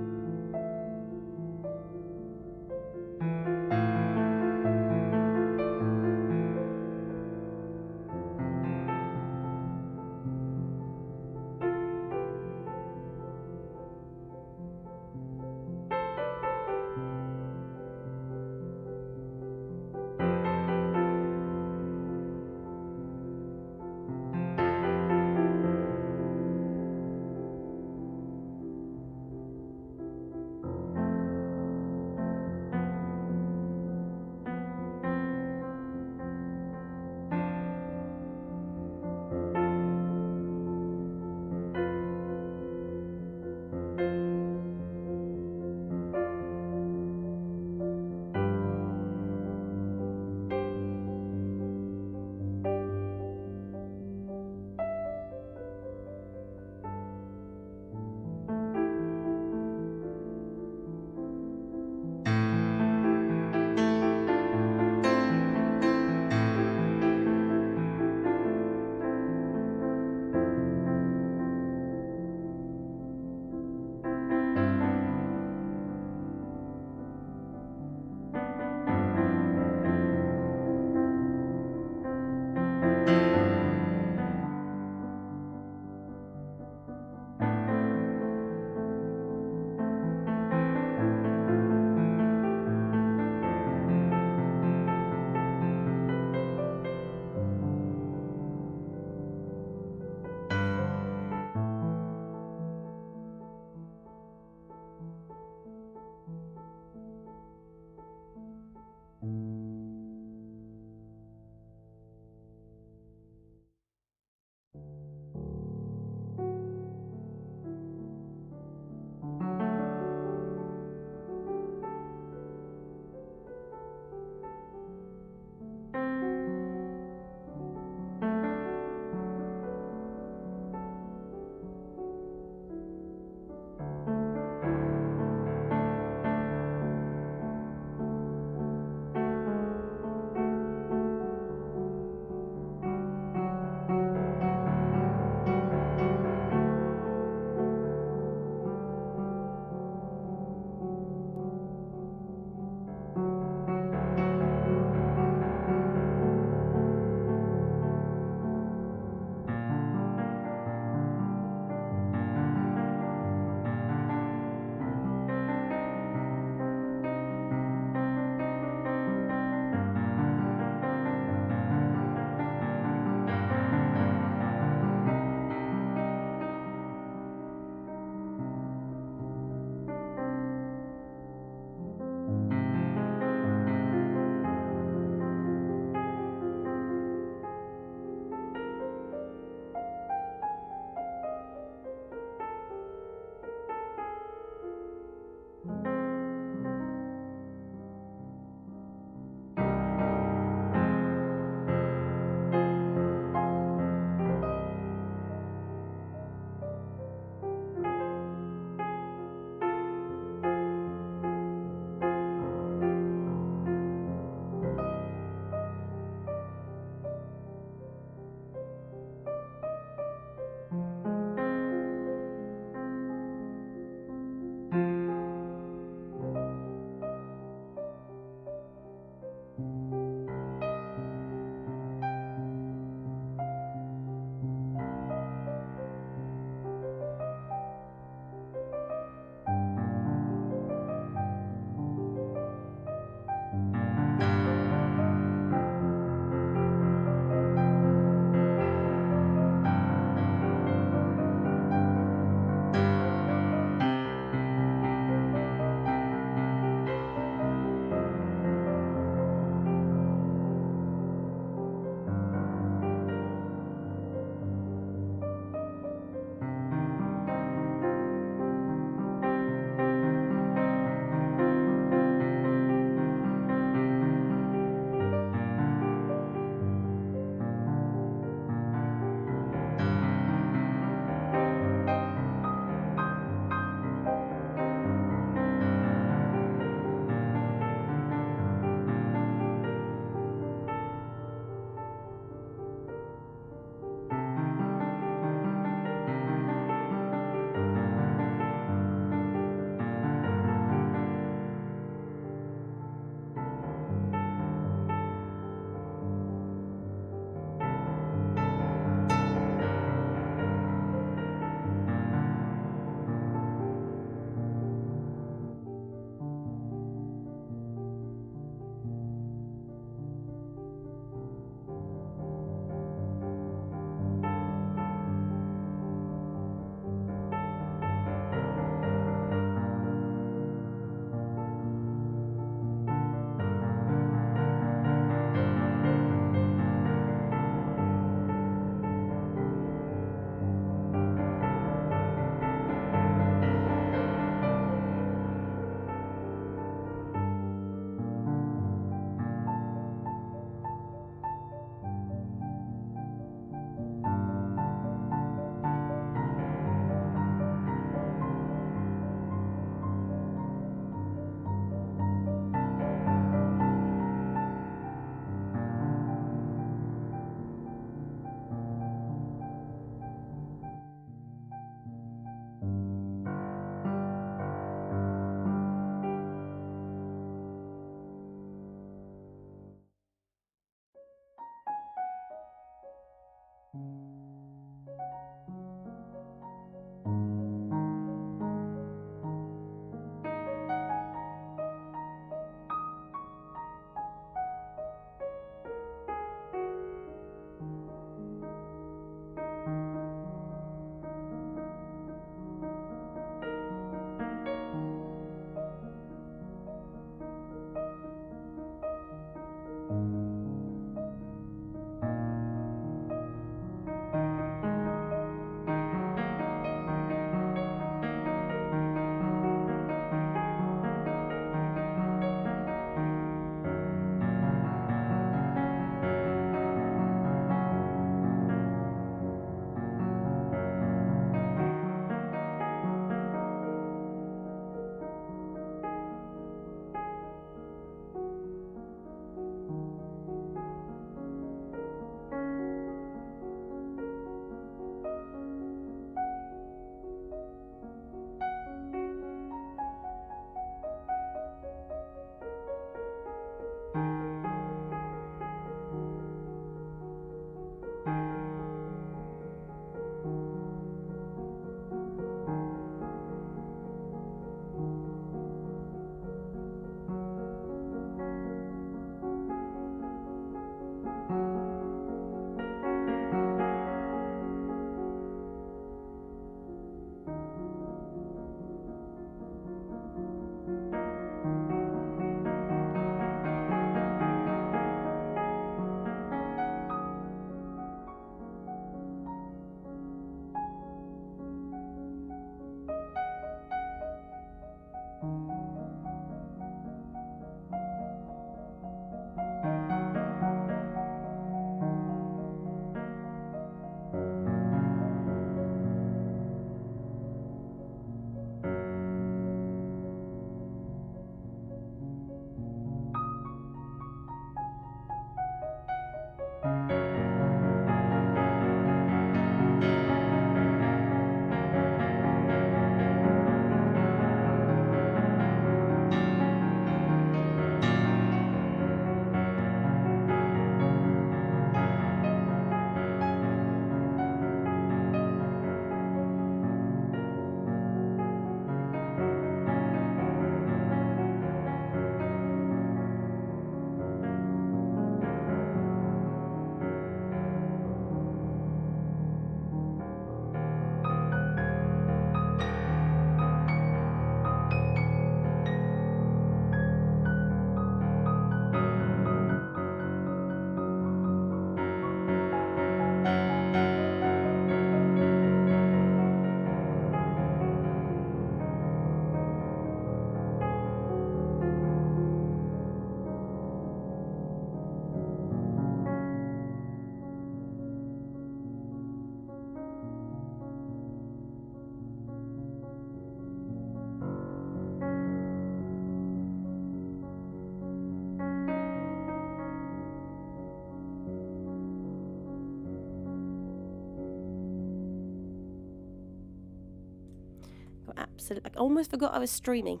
absolutely, I almost forgot I was streaming.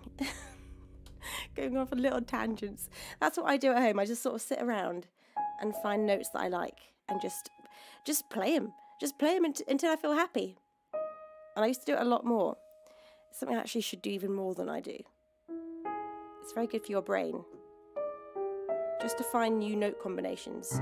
Going off on little tangents. That's what I do at home. I just sort of sit around and find notes that I like and just play them. Just play them until I feel happy. And I used to do it a lot more. It's something I actually should do even more than I do. It's very good for your brain. Just to find new note combinations.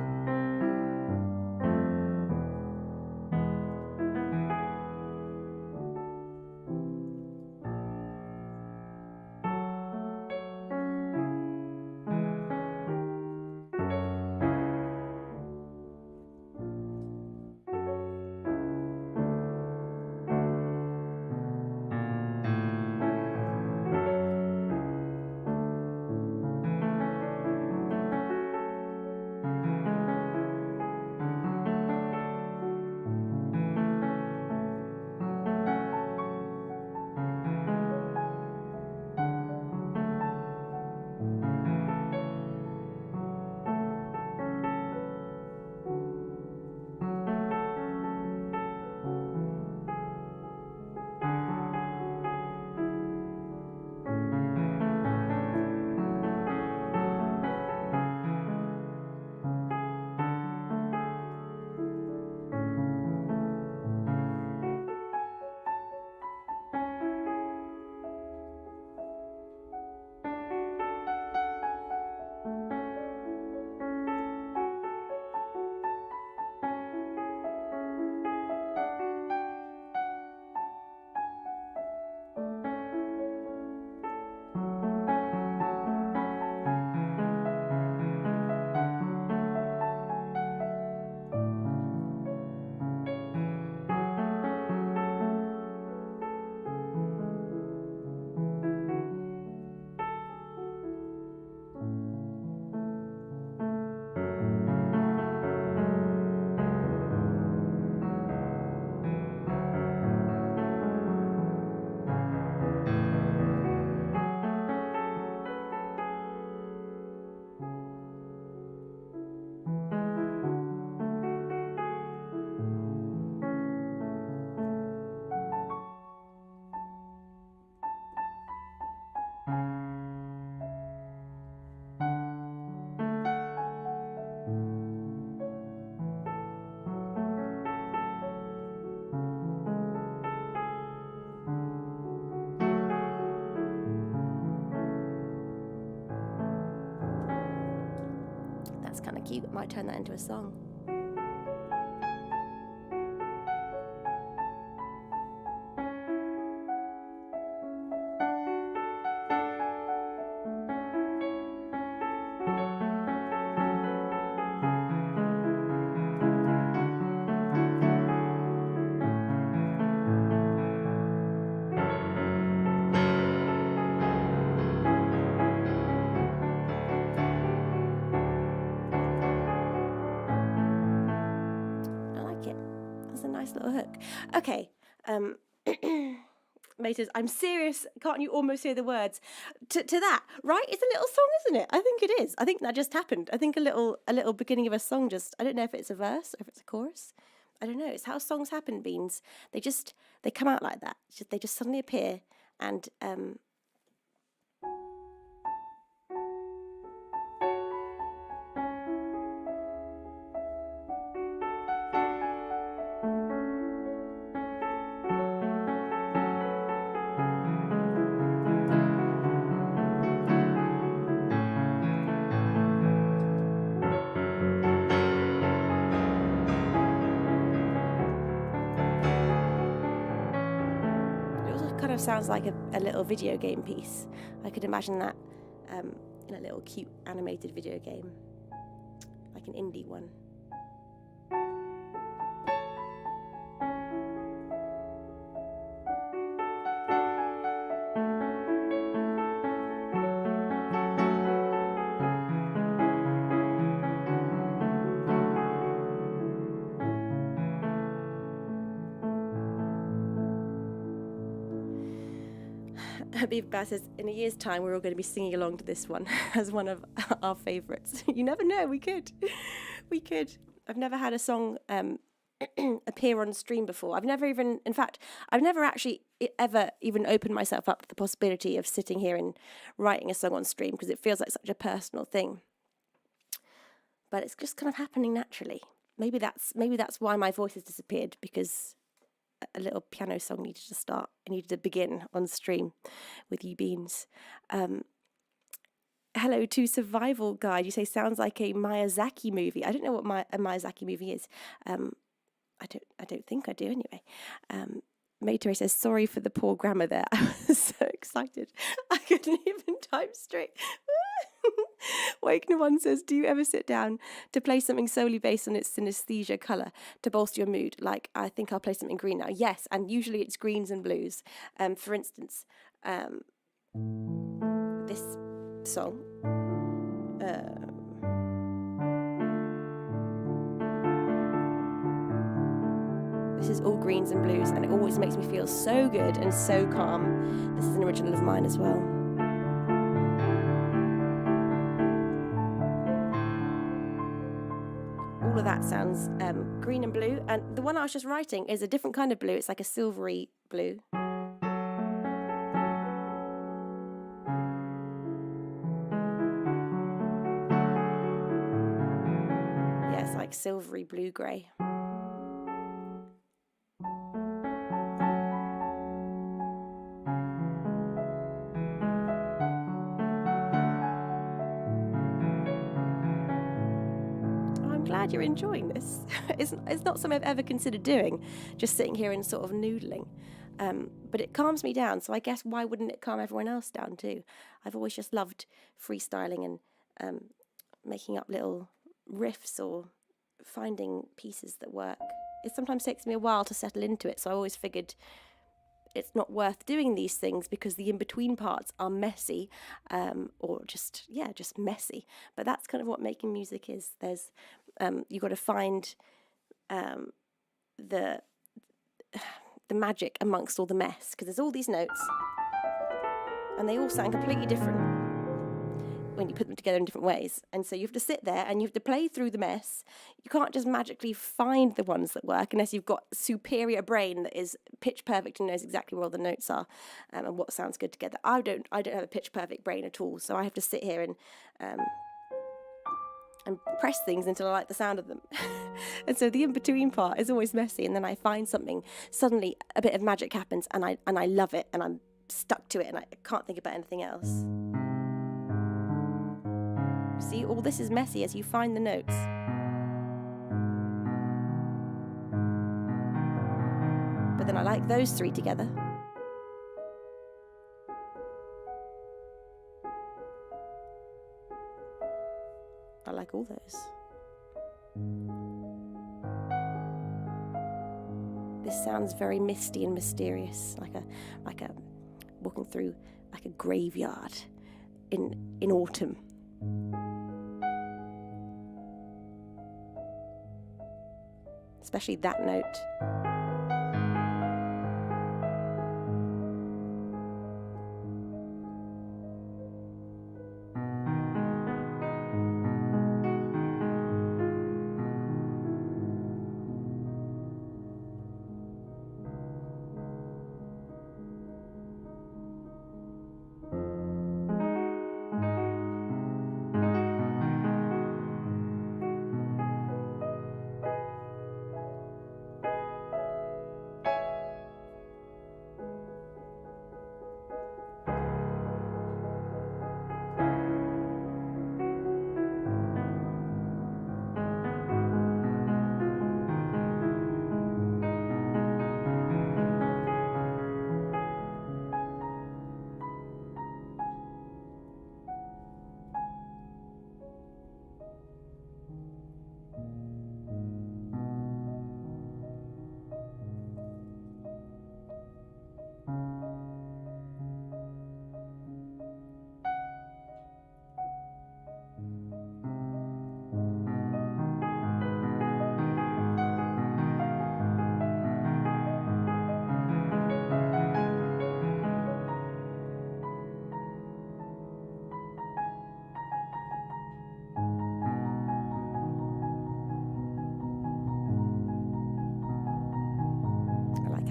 That's kind of cute. I might turn that into a song. Little hook. Okay, Maters, I'm serious. Can't you almost hear the words to that? Right, it's a little song, isn't it? I think it is. I think that just happened. I think a little beginning of a song. Just I don't know if it's a verse or if it's a chorus. I don't know. It's how songs happen. Beans. They come out like that. They just suddenly appear and sounds like a little video game piece. I could imagine that in a little cute animated video game, like an indie one. Habib Baz says, in a year's time, we're all going to be singing along to this one as one of our favourites. You never know, we could. I've never had a song appear on stream before. I've never actually ever even opened myself up to the possibility of sitting here and writing a song on stream, because it feels like such a personal thing. But it's just kind of happening naturally. Maybe that's why my voice has disappeared, because a little piano song needed to start. I needed to begin on stream with you beans. Hello to Survival Guide. You say sounds like a Miyazaki movie. I don't know what a Miyazaki movie is. I don't think I do anyway. Maytori says, sorry for the poor grammar there. I was so excited. I couldn't even type straight. Wakener One says, do you ever sit down to play something solely based on its synesthesia colour to bolster your mood? Like, I think I'll play something green now. Yes, and usually it's greens and blues. For instance, this song. This is all greens and blues, and it always makes me feel so good and so calm. This is an original of mine as well. All of that sounds green and blue, and the one I was just writing is a different kind of blue. It's like a silvery blue. Yeah, it's like silvery blue-grey. Glad you're enjoying this. It's not something I've ever considered doing, just sitting here and sort of noodling. But it calms me down, so I guess why wouldn't it calm everyone else down too? I've always just loved freestyling and making up little riffs or finding pieces that work. It sometimes takes me a while to settle into it, so I always figured it's not worth doing these things because the in-between parts are messy, or just messy. But that's kind of what making music is. There's you've got to find the magic amongst all the mess, because there's all these notes and they all sound completely different when you put them together in different ways. And so you have to sit there and you have to play through the mess. You can't just magically find the ones that work unless you've got a superior brain that is pitch perfect and knows exactly where all the notes are, and what sounds good together. I don't have a pitch perfect brain at all, so I have to sit here and press things until I like the sound of them. And so the in-between part is always messy, and then I find something, suddenly a bit of magic happens, and I love it, and I'm stuck to it, and I can't think about anything else. See, all this is messy as you find the notes. But then I like those three together. I like all those. This sounds very misty and mysterious, like a walking through like a graveyard in autumn. Especially that note.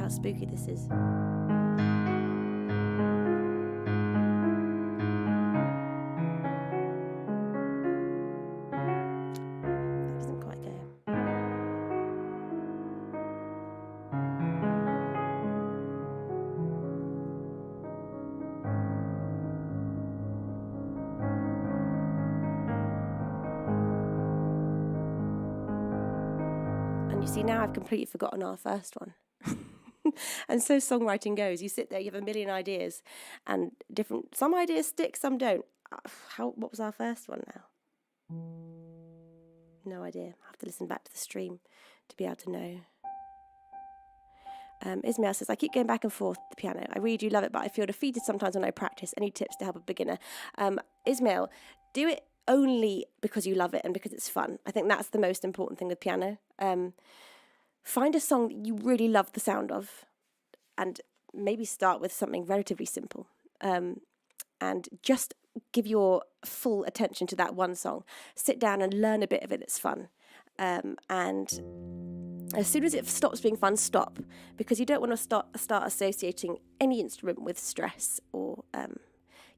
how spooky this is. That doesn't quite go. And you see, now I've completely forgotten our first one. And so songwriting goes. You sit there, you have a million ideas, and some ideas stick, some don't. What was our first one now? No idea. I have to listen back to the stream to be able to know. Ismail says, I keep going back and forth the piano. I really do love it, but I feel defeated sometimes when I practice. Any tips to help a beginner? Ismail, do it only because you love it and because it's fun. I think that's the most important thing with piano. Find a song that you really love the sound of, and maybe start with something relatively simple. And just give your full attention to that one song. Sit down and learn a bit of it that's fun. And as soon as it stops being fun, stop. Because you don't want to start associating any instrument with stress, or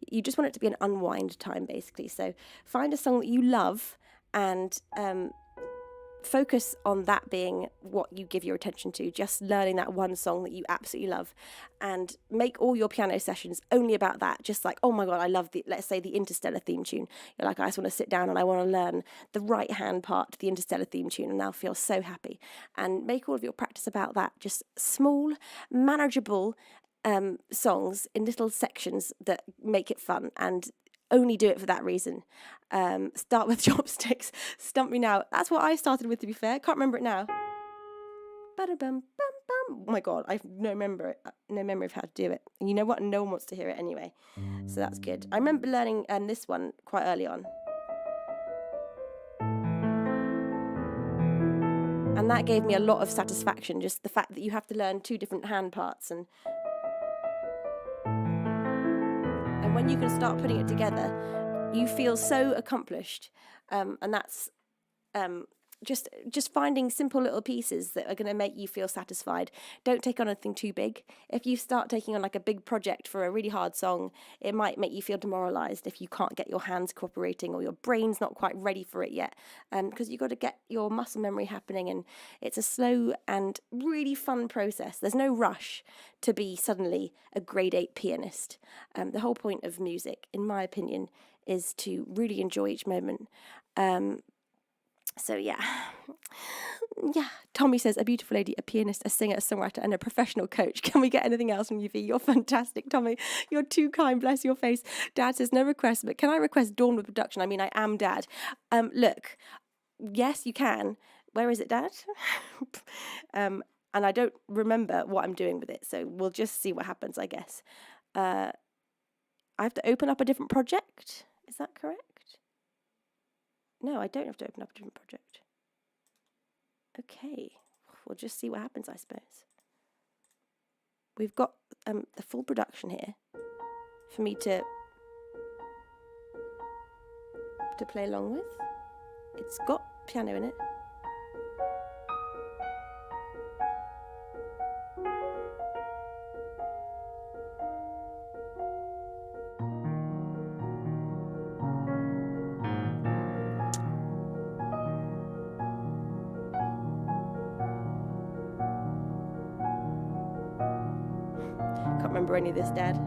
you just want it to be an unwind time, basically. So find a song that you love and focus on that being what you give your attention to, just learning that one song that you absolutely love, and make all your piano sessions only about that. Just like, oh my God, I love let's say the Interstellar theme tune. You're like, I just want to sit down and I want to learn the right hand part to the Interstellar theme tune, and I'll feel so happy. And make all of your practice about that. Just small, manageable songs in little sections that make it fun, and only do it for that reason. Start with chopsticks. Stump me now. That's what I started with, to be fair. Can't remember it now. Ba-da-bum, bum, bum. Oh my God, I've no memory of how to do it. And you know what? No one wants to hear it anyway. So that's good. I remember learning this one quite early on. And that gave me a lot of satisfaction, just the fact that you have to learn two different hand parts. And when you can start putting it together, you feel so accomplished. And that's just finding simple little pieces that are going to make you feel satisfied. Don't take on anything too big. If you start taking on like a big project for a really hard song, it might make you feel demoralized if you can't get your hands cooperating or your brain's not quite ready for it yet. Because you've got to get your muscle memory happening, and it's a slow and really fun process. There's no rush to be suddenly a grade 8 pianist. The whole point of music, in my opinion, is to really enjoy each moment. So yeah. Tommy says, a beautiful lady, a pianist, a singer, a songwriter, and a professional coach. Can we get anything else from you, V? You're fantastic, Tommy. You're too kind. Bless your face. Dad says, no requests, but can I request Dawn with production? I mean, I am Dad. Look, yes, you can. Where is it, Dad? And I don't remember what I'm doing with it, so we'll just see what happens, I guess. I have to open up a different project. Is that correct? No, I don't have to open up a different project. Okay, we'll just see what happens, I suppose. We've got the full production here for me to play along with. It's got piano in it. Can't remember any of this, Dad.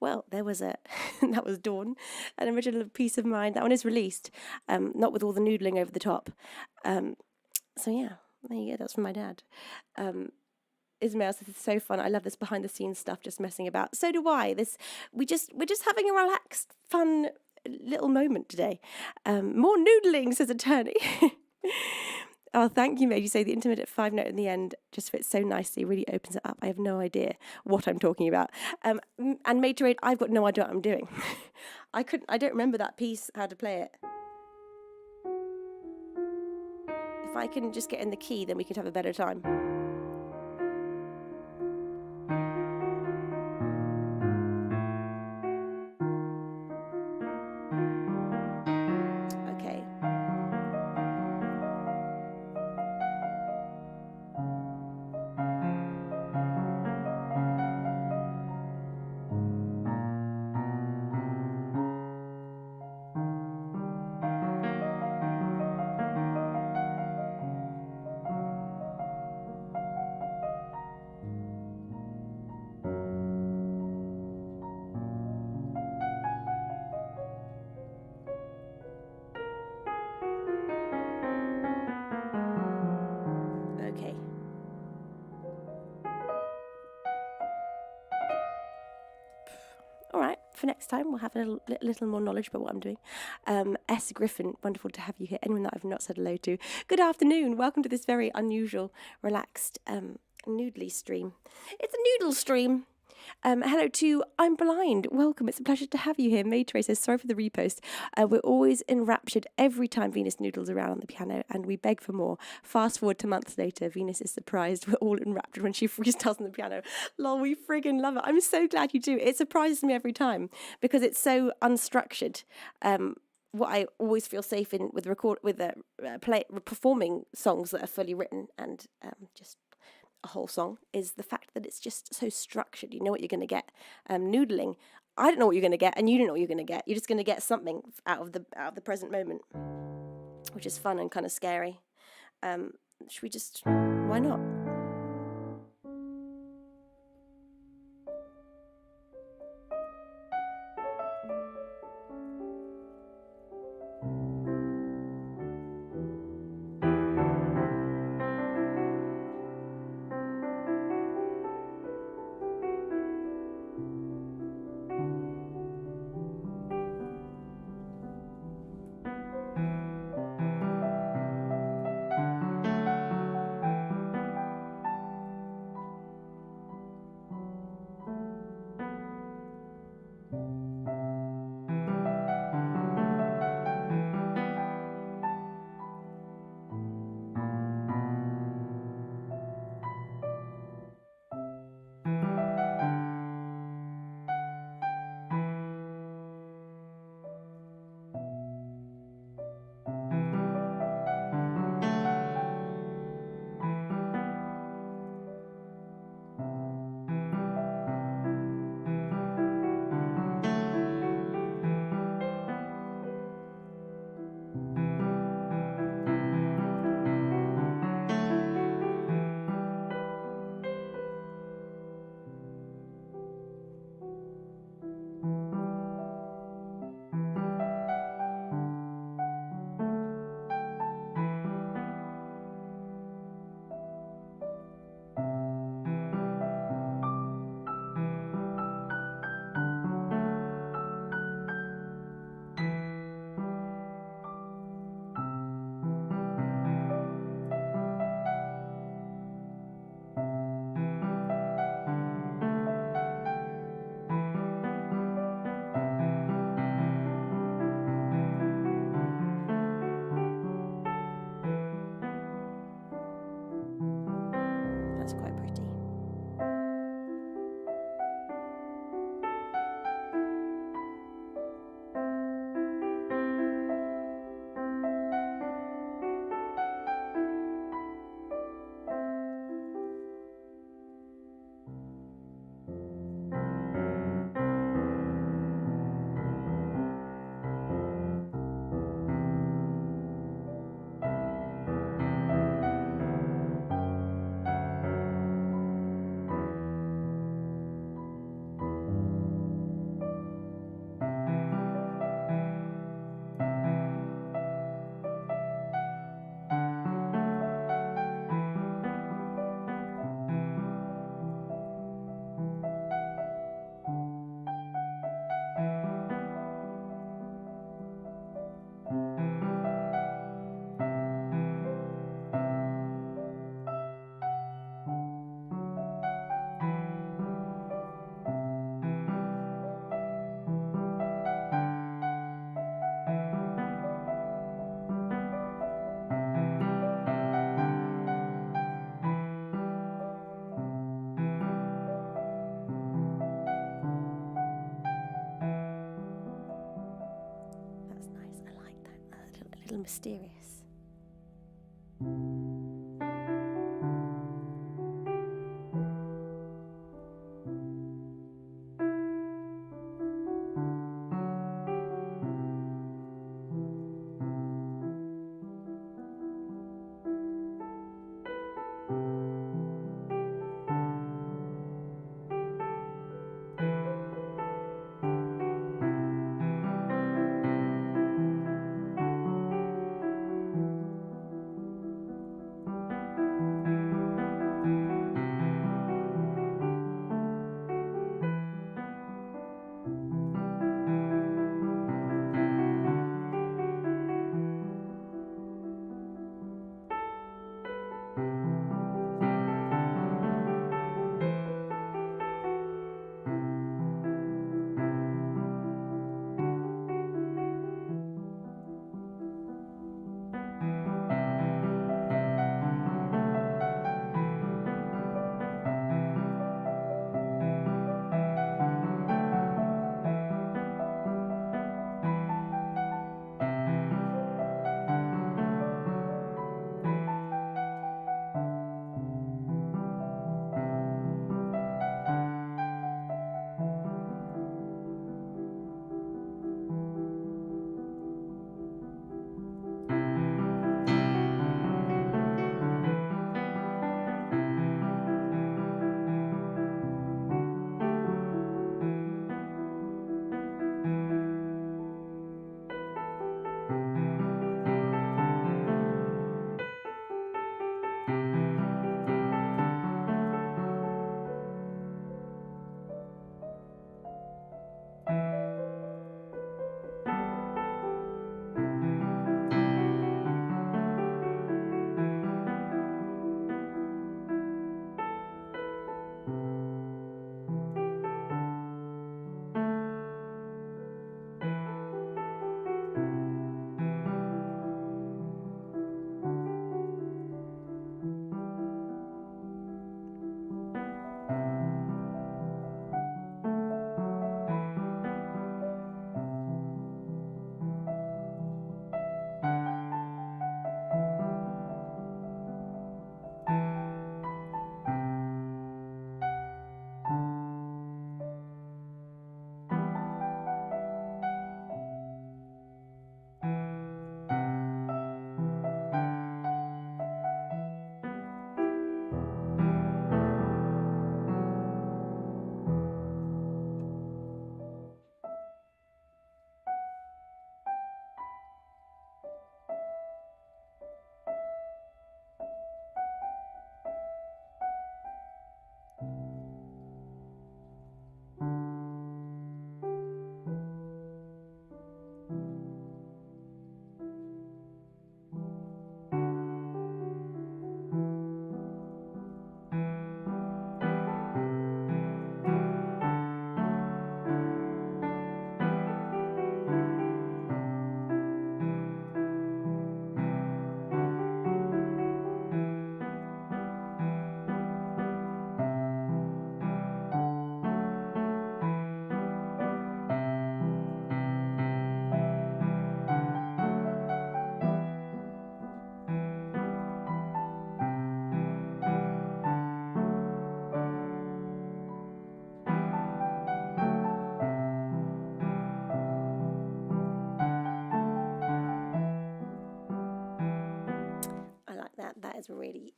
Well, there was a that was Dawn, an original piece of mine. That one is released, not with all the noodling over the top. So yeah, there you go. That's from my dad. Ismail says it's so fun. I love this behind the scenes stuff, just messing about. So do I. We're just having a relaxed, fun little moment today. More noodling, says Attorney. Oh, thank you, Maid. You say the intermittent 5-note in the end just fits so nicely, really opens it up. I have no idea what I'm talking about. And Maid to Raid, I've got no idea what I'm doing. I don't remember that piece, how to play it. If I can just get in the key, then we could have a better time. Okay. Okay. All right, for next time, we'll have a little more knowledge about what I'm doing. S. Griffin, wonderful to have you here. Anyone that I've not said hello to. Good afternoon. Welcome to this very unusual, relaxed, noodly stream. It's a noodle stream. Hello to I'm Blind. Welcome. It's a pleasure to have you here. May Trace says, sorry for the repost. We're always enraptured every time Venus noodles around on the piano and we beg for more. Fast forward to months later, Venus is surprised. We're all enraptured when she freestyles on the piano. Lol, we friggin' love it. I'm so glad you do. It surprises me every time because it's so unstructured. What I always feel safe in with performing songs that are fully written and just a whole song is the fact that it's just so structured. You know what you're going to get. Noodling, I don't know what you're going to get, and you don't know what you're going to get. You're just going to get something out of the present moment, which is fun and kind of scary. Should we just? Why not? little mysterious.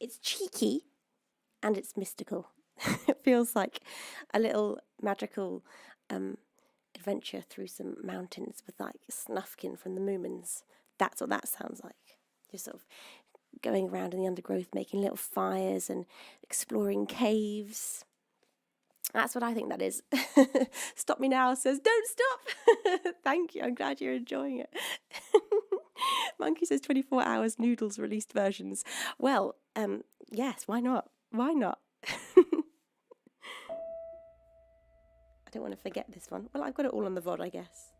It's cheeky and it's mystical. It feels like a little magical adventure through some mountains with like Snufkin from the Moomins. That's what that sounds like. Just sort of going around in the undergrowth, making little fires and exploring caves. That's what I think that is. Stop Me Now says, don't stop. Thank you. I'm glad you're enjoying it. Monkey says 24 hours noodles released versions. Well, yes, why not? Why not? I don't want to forget this one. Well, I've got it all on the VOD, I guess.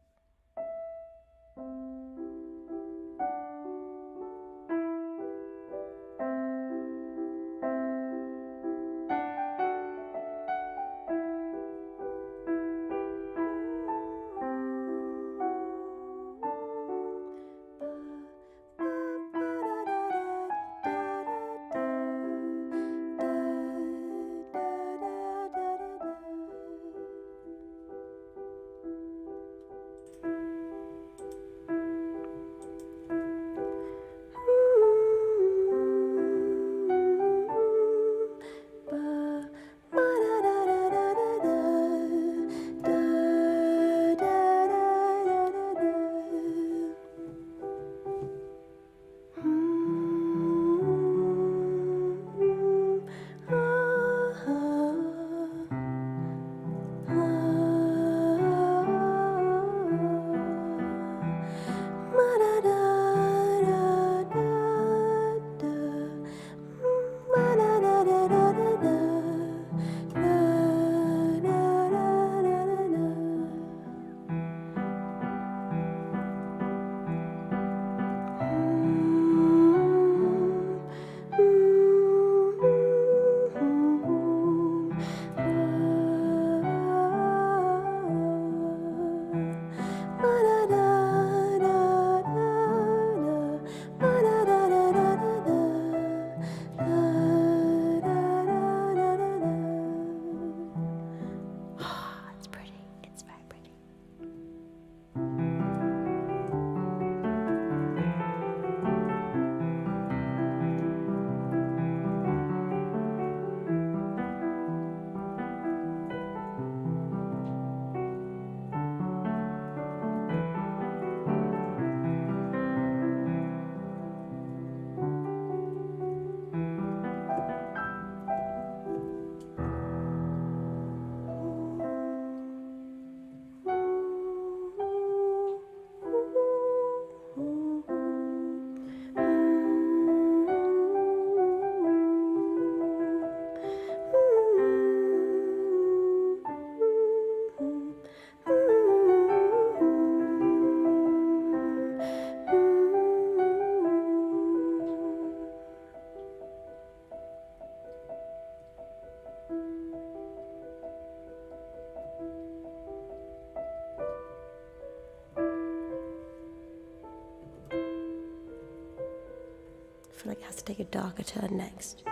feel like it has to take a darker turn next.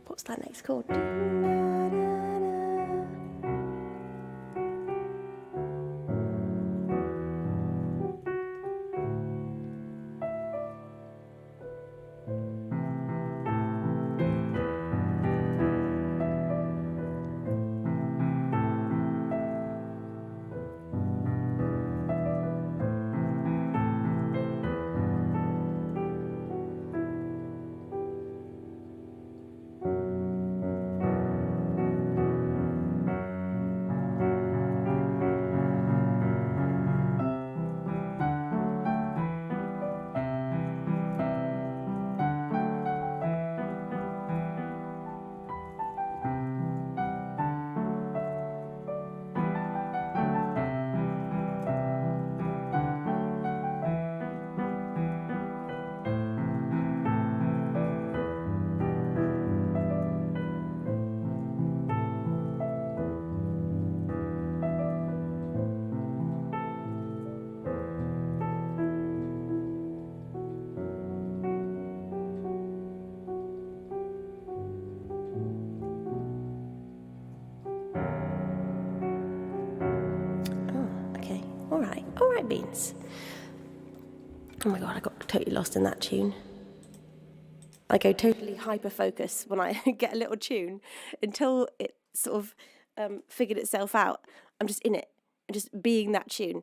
What's that next chord? beans. Oh my God, I got totally lost in that tune. I go totally hyper-focus when I get a little tune until it sort of figured itself out. I'm just in it, and just being that tune.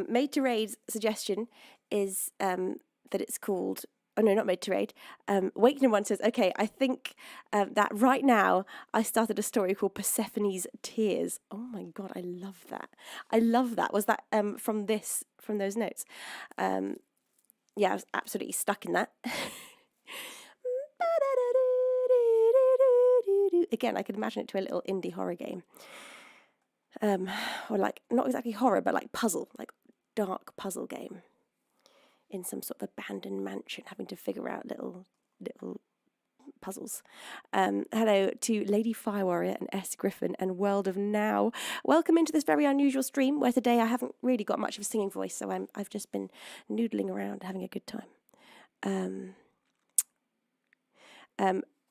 Made to Raid's suggestion is that it's called... Oh no, not Made to Raid. Wakening One says, okay, I think that right now I started a story called Persephone's Tears. Oh my God, I love that. I love that. Was that from those notes? Yeah, I was absolutely stuck in that. Again, I could imagine it to a little indie horror game. Or like, not exactly horror, but like puzzle, like dark puzzle game. In some sort of abandoned mansion, having to figure out little puzzles. Hello to Lady Fire Warrior and S. Griffin and World of Now. Welcome into this very unusual stream where today I haven't really got much of a singing voice, so I've just been noodling around having a good time.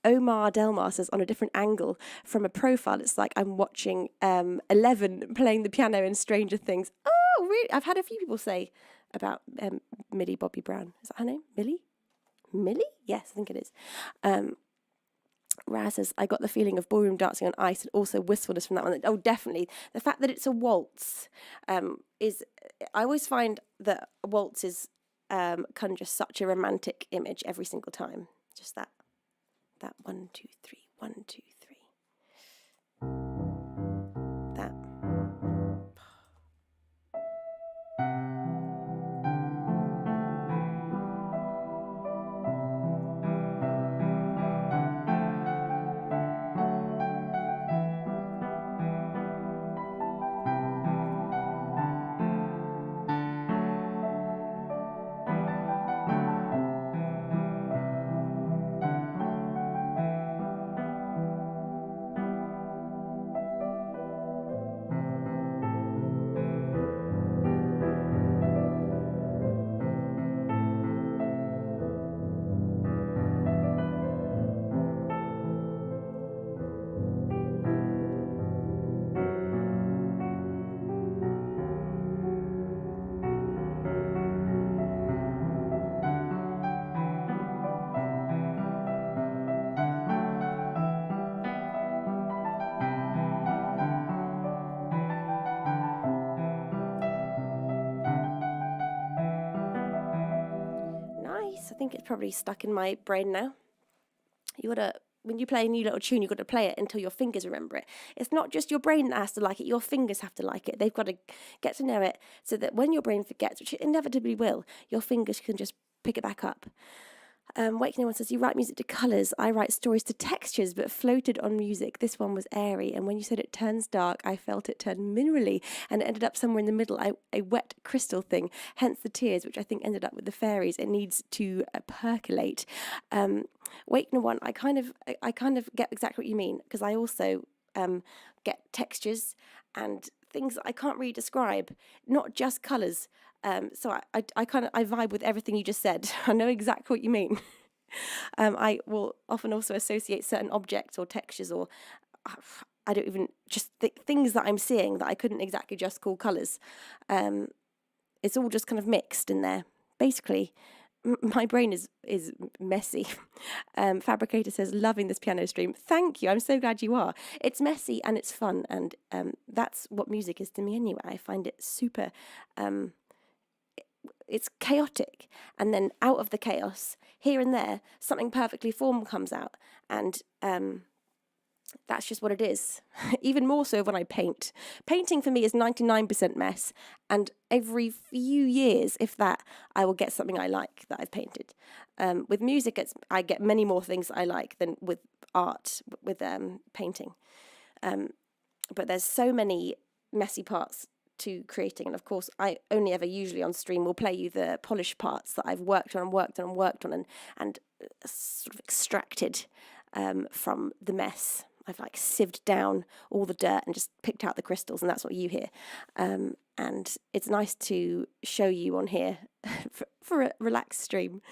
Omar Delmar says, on a different angle from a profile, it's like I'm watching 11 playing the piano in Stranger Things. Oh, really? I've had a few people say about Millie Bobby Brown. Is that her name? Millie? Yes, I think it is. Raz says, I got the feeling of ballroom dancing on ice and also wistfulness from that one. Oh, definitely. The fact that it's a waltz is... I always find that waltzes conjure such a romantic image every single time. Just that 1, 2, 3, 1, 2, 3. That. I think it's probably stuck in my brain now. When you play a new little tune, you've got to play it until your fingers remember it. It's not just your brain that has to like it, your fingers have to like it. They've got to get to know it so that when your brain forgets, which it inevitably will, your fingers can just pick it back up. Wakening One says, you write music to colours, I write stories to textures, but floated on music. This one was airy, and when you said it turns dark, I felt it turn minerally, and it ended up somewhere in the middle, a wet crystal thing, hence the tears, which I think ended up with the fairies. It needs to percolate. Wakening One, I kind of get exactly what you mean, because I also get textures and things that I can't really describe, not just colours. So I vibe with everything you just said. I know exactly what you mean. I will often also associate certain objects or textures, or I don't even just things that I'm seeing that I couldn't exactly just call colours. It's all just kind of mixed in there. Basically, my brain is messy. Fabricator says, loving this piano stream. Thank you. I'm so glad you are. It's messy and it's fun, and that's what music is to me anyway. I find it super... it's chaotic, and then out of the chaos, here and there, something perfectly formed comes out, and that's just what it is. Even more so when I paint. Painting for me is 99% mess, and every few years, if that, I will get something I like that I've painted. With music, I get many more things I like than with art, with painting. But there's so many messy parts to creating, and of course I only ever usually on stream will play you the polished parts that I've worked on and sort of extracted from the mess. I've like sieved down all the dirt and just picked out the crystals, and that's what you hear. And it's nice to show you on here for a relaxed stream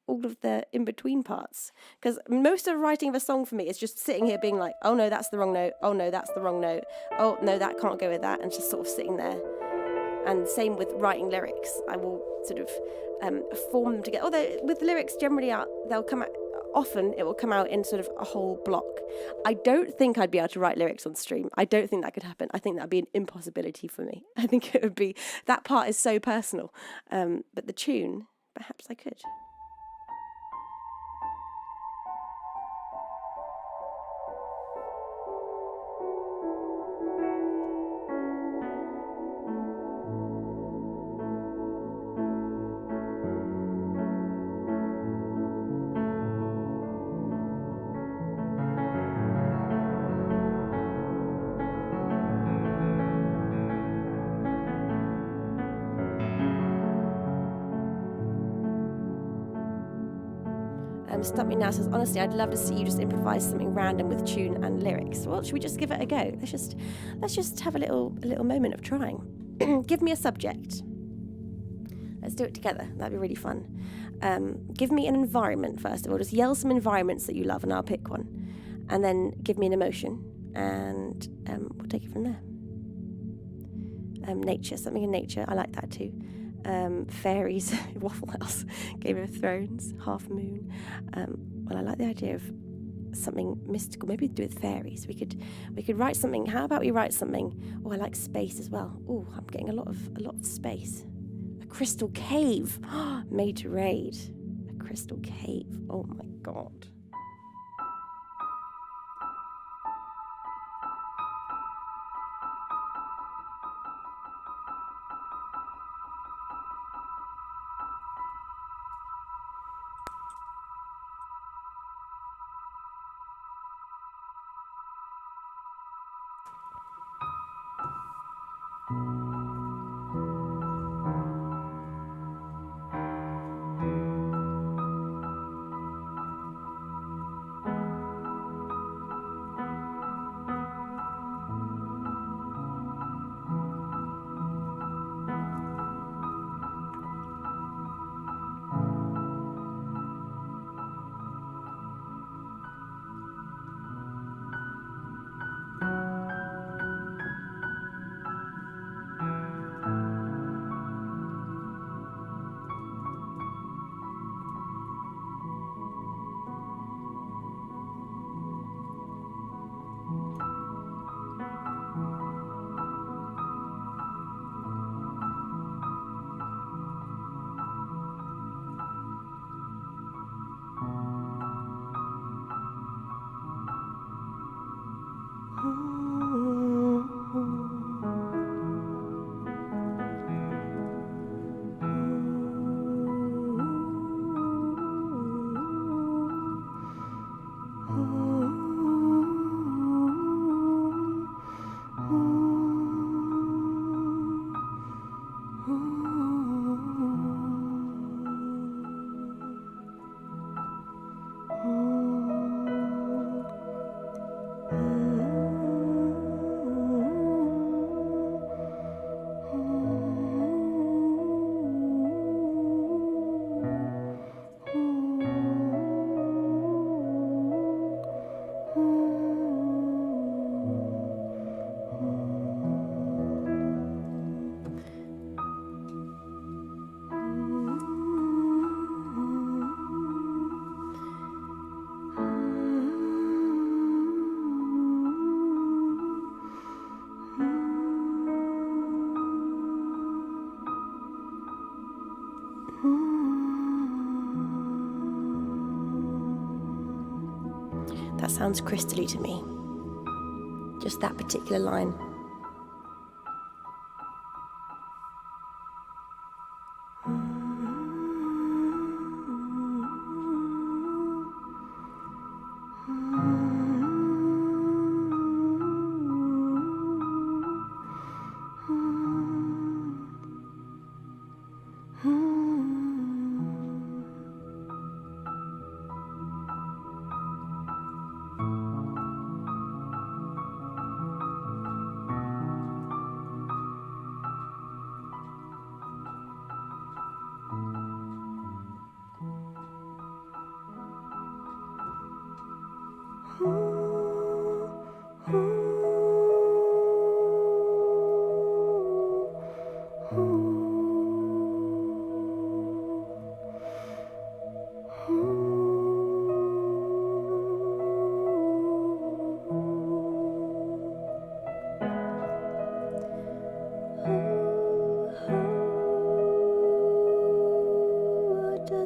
all of the in-between parts, because most of the writing of a song for me is just sitting here being like, oh no, that's the wrong note, oh no, that's the wrong note, oh no, that can't go with that, and just sort of sitting there. And same with writing lyrics. I will sort of form them together. Although with lyrics, generally they'll come out, often it will come out in sort of a whole block. I don't think I'd be able to write lyrics on stream. I don't think that could happen. I think that'd be an impossibility for me. I think it would be, that part is so personal. But the tune, perhaps I could. Stop Me Now says, honestly, I'd love to see you just improvise something random with tune and lyrics. Well, should we just give it a go? Let's just have a little moment of trying. Give me a subject. Let's do it together. That'd be really fun. Give me an environment first of all. Just yell some environments that you love, and I'll pick one. And then give me an emotion, and we'll take it from there. Nature, something in nature. I like that too. Fairies, Waffle House, Game of Thrones, Half Moon. Well, I like the idea of something mystical, maybe to do with fairies. We could write something. How about we write something? Oh, I like space as well. Oh, I'm getting a lot of space. A crystal cave, made to raid. A crystal cave. Oh my god. That sounds crystally to me. Just that particular line.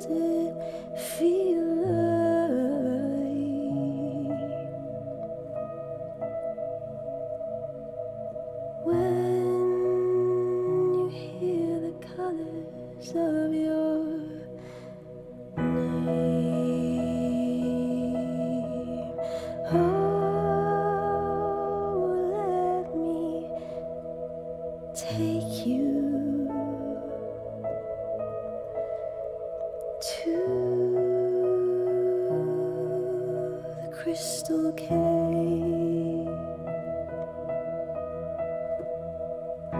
does it feel like when you hear the colors of your name? Oh, let me take you to the crystal cave. Oh,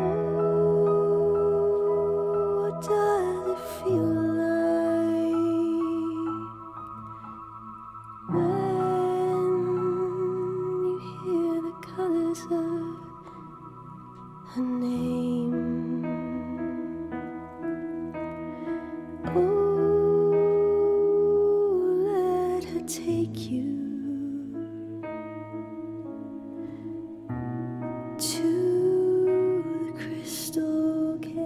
what does it feel like when you hear the colors of her name? Oh, let her take you to the crystal cave.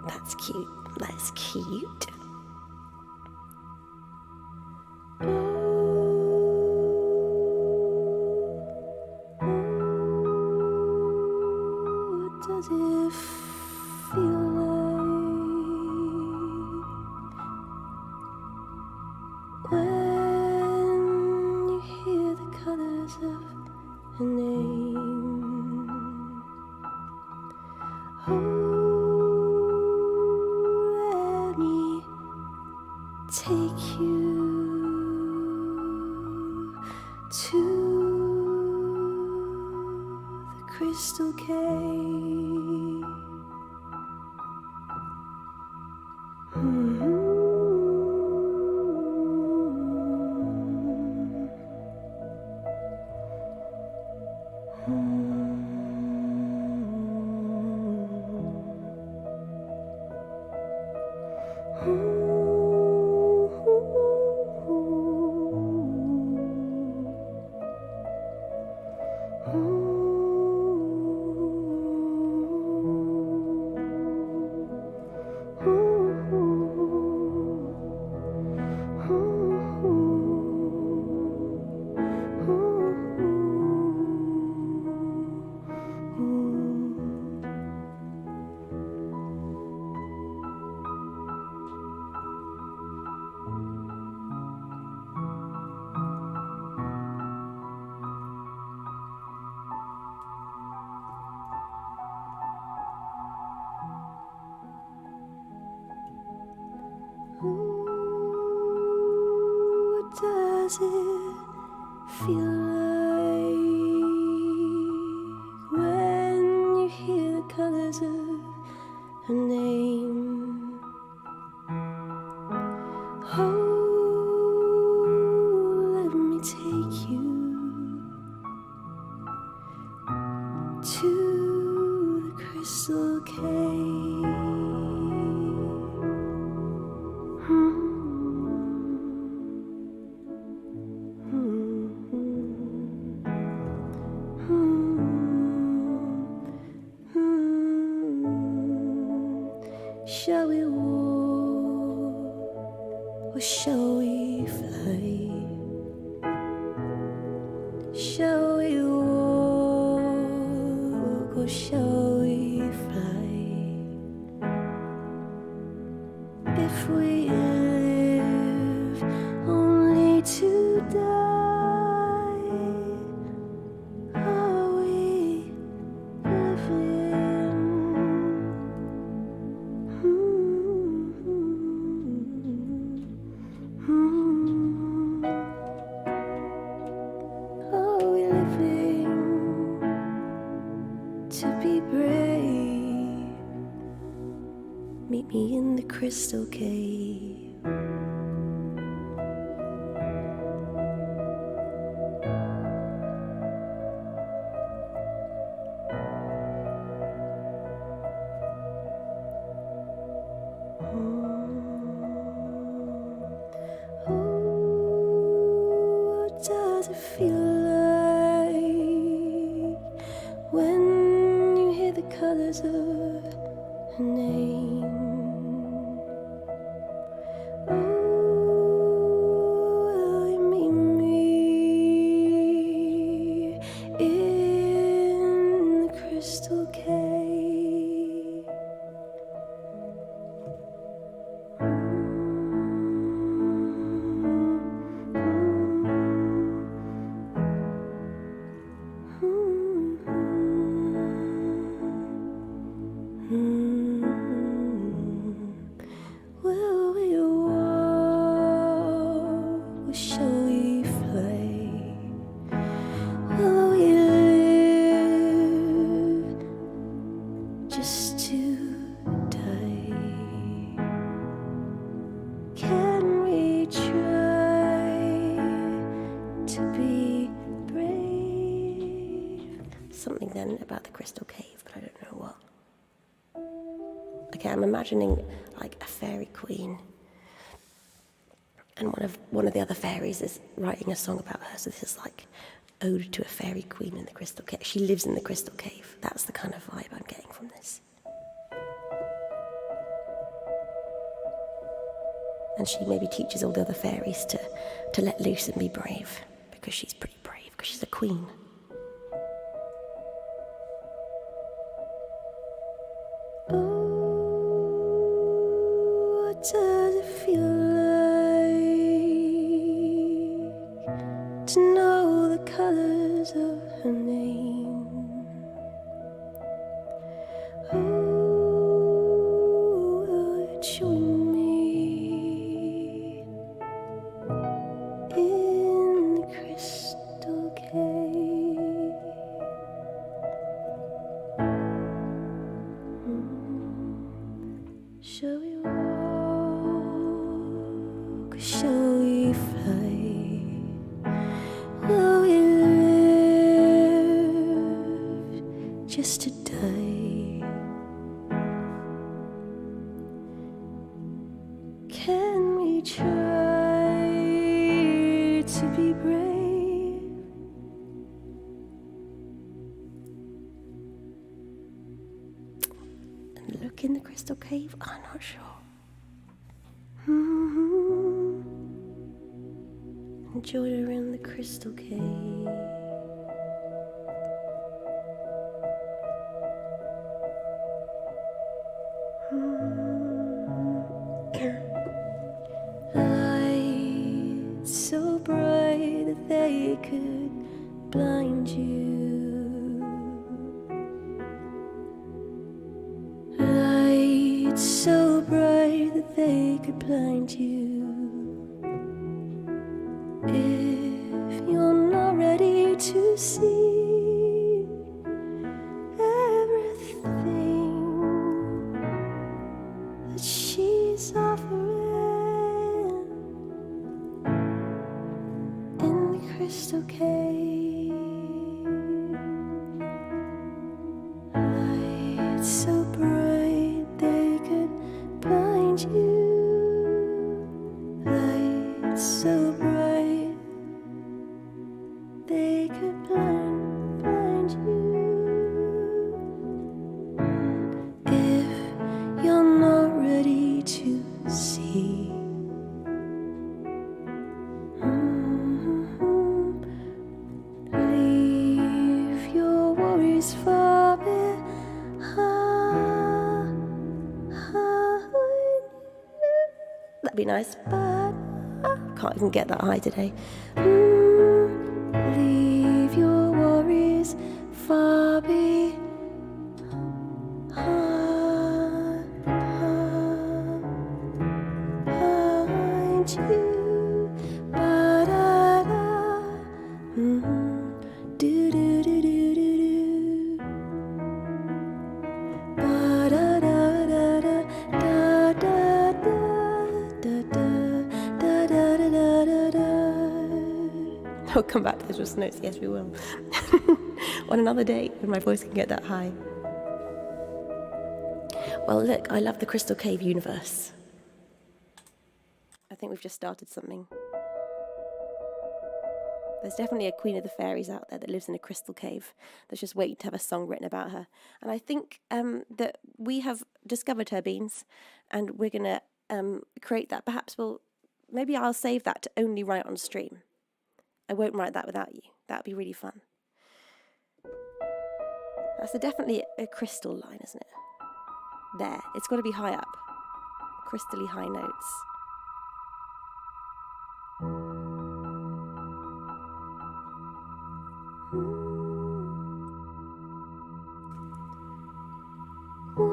That's cute. That's cute. What does it feel like when you hear the colors of her name? Oh, let me take you to the crystal cave. What does it feel like when you hear the colors of her name? Oh, let me take you to the crystal cave. Shall we walk or shall we fly? Shall we walk or shall we fly? If we live only to die, are we living? crystal cave. What does it feel like when you hear the colors of her name? Oh, will you meet me in the crystal cave? Will we walk? Shall we fly? Will we live just to die? Can we try to be brave? Something then about the crystal cave, but I don't know what. Okay, I'm imagining like a fairy queen, and one of the other fairies is writing a song about her. So this is like ode to a fairy queen in the crystal cave. She lives in the crystal cave. That's the kind of vibe I'm getting from this. And she maybe teaches all the other fairies to let loose and be brave, because she's pretty brave, because she's a queen. What does it feel like to know the colors of her name? Oh, will you join me in the crystal cave? Shall we walk? Shall we fly? Will we live just to die? Can we try to be brave? And look in the crystal cave? I'm not sure. Enjoy around the crystal cave. Lights so bright that they could blind you. Lights so bright that they could blind you. If you're not ready to see everything that she's offering in the crystal cave, lights so bright they could blind you. Lights so bright they could blind you. If you're not ready to see, leave your worries far behind. That'd be nice, but I can't even get that high today. Leave your worries far behind you. Ba-da-da, do-do-do-do-do-do. Ba-da-da-da-da, da-da-da. I'll come back to those notes. Yes, we will. On another day when my voice can get that high. Well, look, I love the Crystal Cave universe. I think we've just started something. There's definitely a Queen of the Fairies out there that lives in a crystal cave that's just waiting to have a song written about her. And I think that we have discovered her, Beans, and we're going to create that. Perhaps maybe I'll save that to only write on stream. I won't write that without you. That would be really fun. That's definitely a crystal line, isn't it? There. It's got to be high up. Crystally high notes. What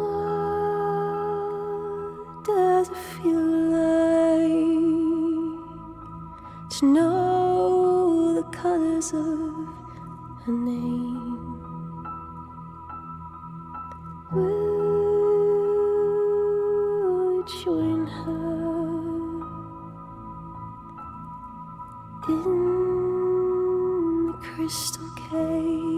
does it feel like to know the colors of her name? Will you join her in the crystal cave?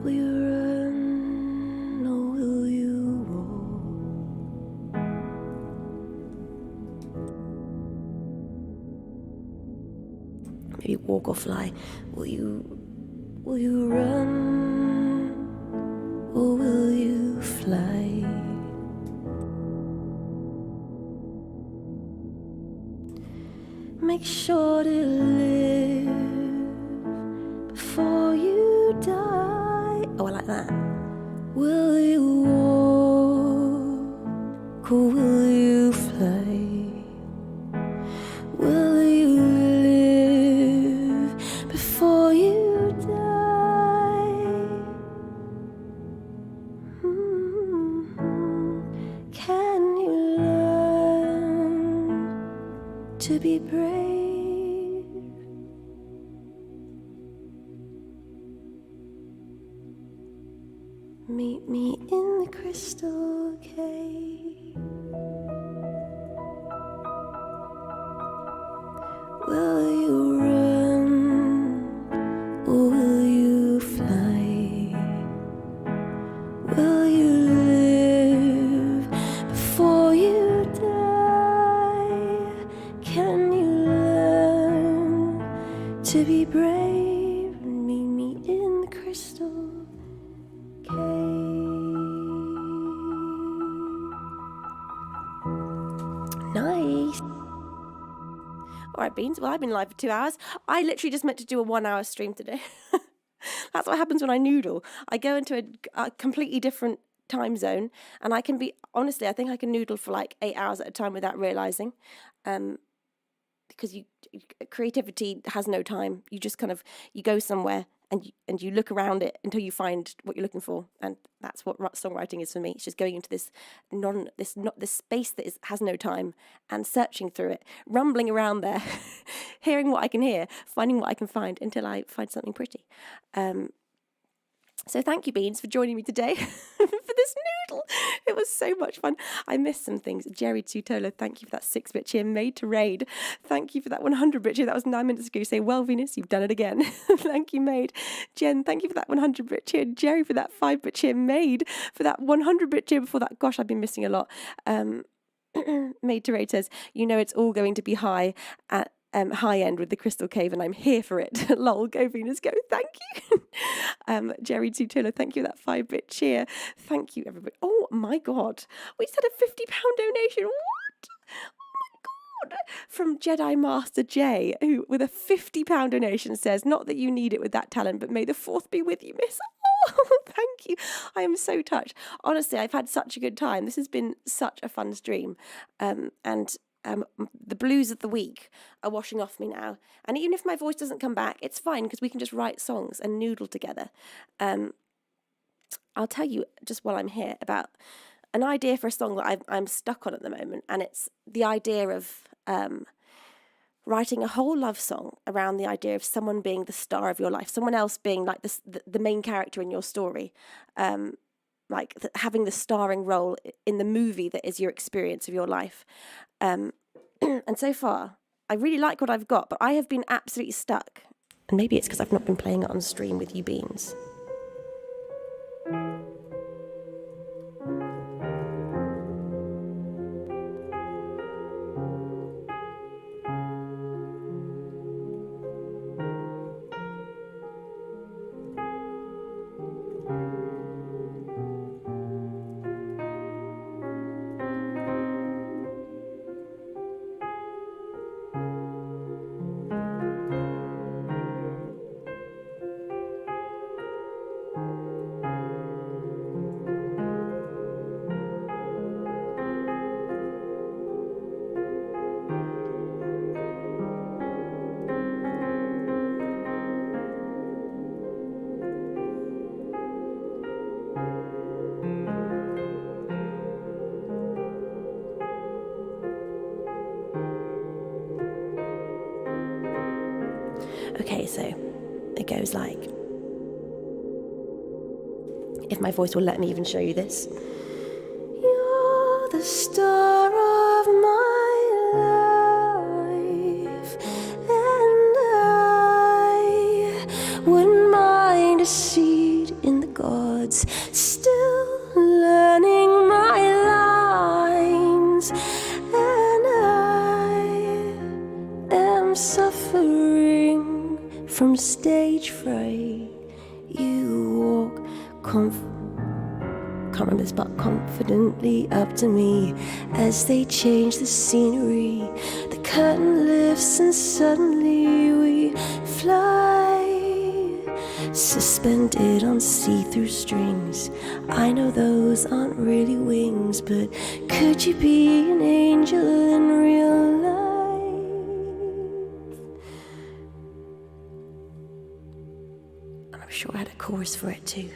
Will you run or will you walk? Maybe walk or fly. Will you run or will you fly? Make sure to live before you die. Oh, I like that. Will you walk or will you fly? Will you live before you die? Can you learn to be brave? Meet me in the crystal cave. Will you run or will you fly? Will you live before you die? Can you learn to be brave and meet me in the crystal cave? Nice. All right, Beans. Well, I've been live for 2 hours. I literally just meant to do a 1 hour stream today. That's what happens when I noodle. I go into a completely different time zone, and I can be, honestly, I think I can noodle for like 8 hours at a time without realising. Because creativity has no time. You just kind of, you go somewhere and you look around it until you find what you're looking for, and that's what songwriting is for me. It's just going into this space that has no time and searching through it, rumbling around there, hearing what I can hear, finding what I can find until I find something pretty. So thank you, Beans, for joining me today for this noodle. It was so much fun. I missed some things. Jerry Tutolo, thank you for that 6-bit cheer. Made to Raid, thank you for that 100-bit cheer. That was 9 minutes ago. You say, well, Venus, you've done it again. Thank you, Maid. Jen, thank you for that 100-bit cheer. Jerry for that 5-bit cheer. Maid for that 100-bit cheer before that. Gosh, I've been missing a lot. Made to Raid says, you know it's all going to be high at high end with the Crystal Cave, and I'm here for it. Lol, go Venus, go. Thank you. Jerry Tutilla, thank you for that 5-bit cheer. Thank you, everybody. Oh my God, we just had a £50 donation. What? Oh my God. From Jedi Master J, who with a £50 donation says, not that you need it with that talent, but may the fourth be with you, miss. Oh, thank you. I am so touched. Honestly, I've had such a good time. This has been such a fun stream. The blues of the week are washing off me now. And even if my voice doesn't come back, it's fine because we can just write songs and noodle together. I'll tell you just while I'm here about an idea for a song that I'm stuck on at the moment. And it's the idea of writing a whole love song around the idea of someone being the star of your life, someone else being like the main character in your story. like having the starring role in the movie that is your experience of your life. And so far, I really like what I've got, but I have been absolutely stuck. And maybe it's because I've not been playing it on stream with you beans. Okay, so it goes like, if my voice will let me even show you this. You're the star of my life, and I wouldn't mind a seat in the gods, still learning my lines, and I am suffering from stage fright. You walk can't remember this, but confidently up to me as they change the scenery. The curtain lifts and suddenly we fly, suspended on see-through strings. I know those aren't really wings, but could you be an angel in real life? And I'm sure I had a chorus for it too.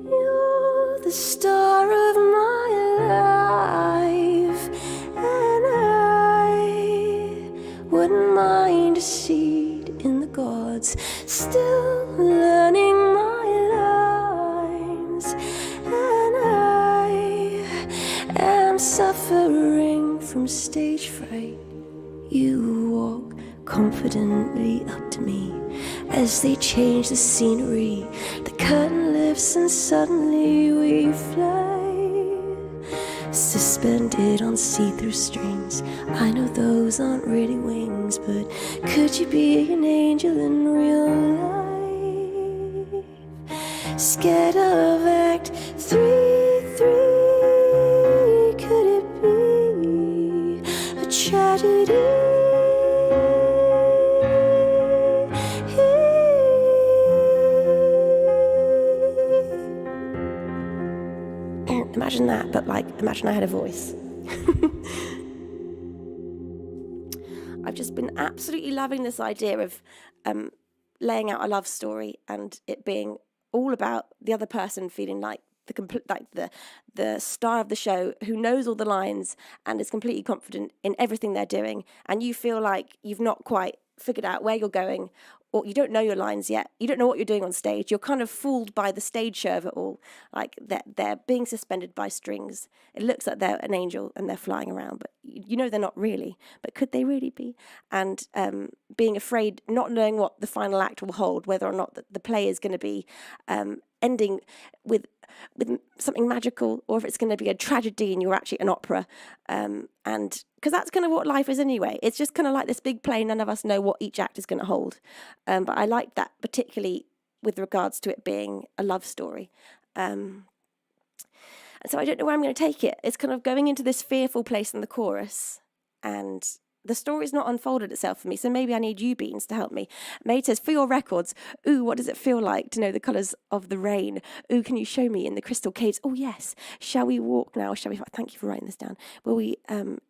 You're the star of my life, and I wouldn't mind a seat in the gods, still learning my lines, and I am suffering from stage fright. You walk confidently up to me as they change the scenery. The curtain lifts and suddenly we fly, suspended on see-through strings. I know those aren't really wings, but could you be an angel in real life? Scared of Act 3, could it be a tragedy? Imagine that, but like, imagine I had a voice. I've just been absolutely loving this idea of laying out a love story and it being all about the other person feeling like the star of the show who knows all the lines and is completely confident in everything they're doing, and you feel like you've not quite figured out where you're going, or you don't know your lines yet, you don't know what you're doing on stage, you're kind of fooled by the stage show of it all, like they're being suspended by strings. It looks like they're an angel and they're flying around, but you know they're not really, but could they really be? And being afraid, not knowing what the final act will hold, whether or not the play is going to be ending with something magical, or if it's going to be a tragedy and you're actually an opera, and because that's kind of what life is anyway. It's just kind of like this big play, none of us know what each act is going to hold, but I like that particularly with regards to it being a love story, and so I don't know where I'm going to take it. It's kind of going into this fearful place in the chorus, and the story's not unfolded itself for me, so maybe I need you, Beans, to help me. Maid says, for your records, ooh, what does it feel like to know the colours of the rain? Ooh, can you show me in the crystal caves? Oh, yes. Shall we walk now? Shall we? Thank you for writing this down. Will we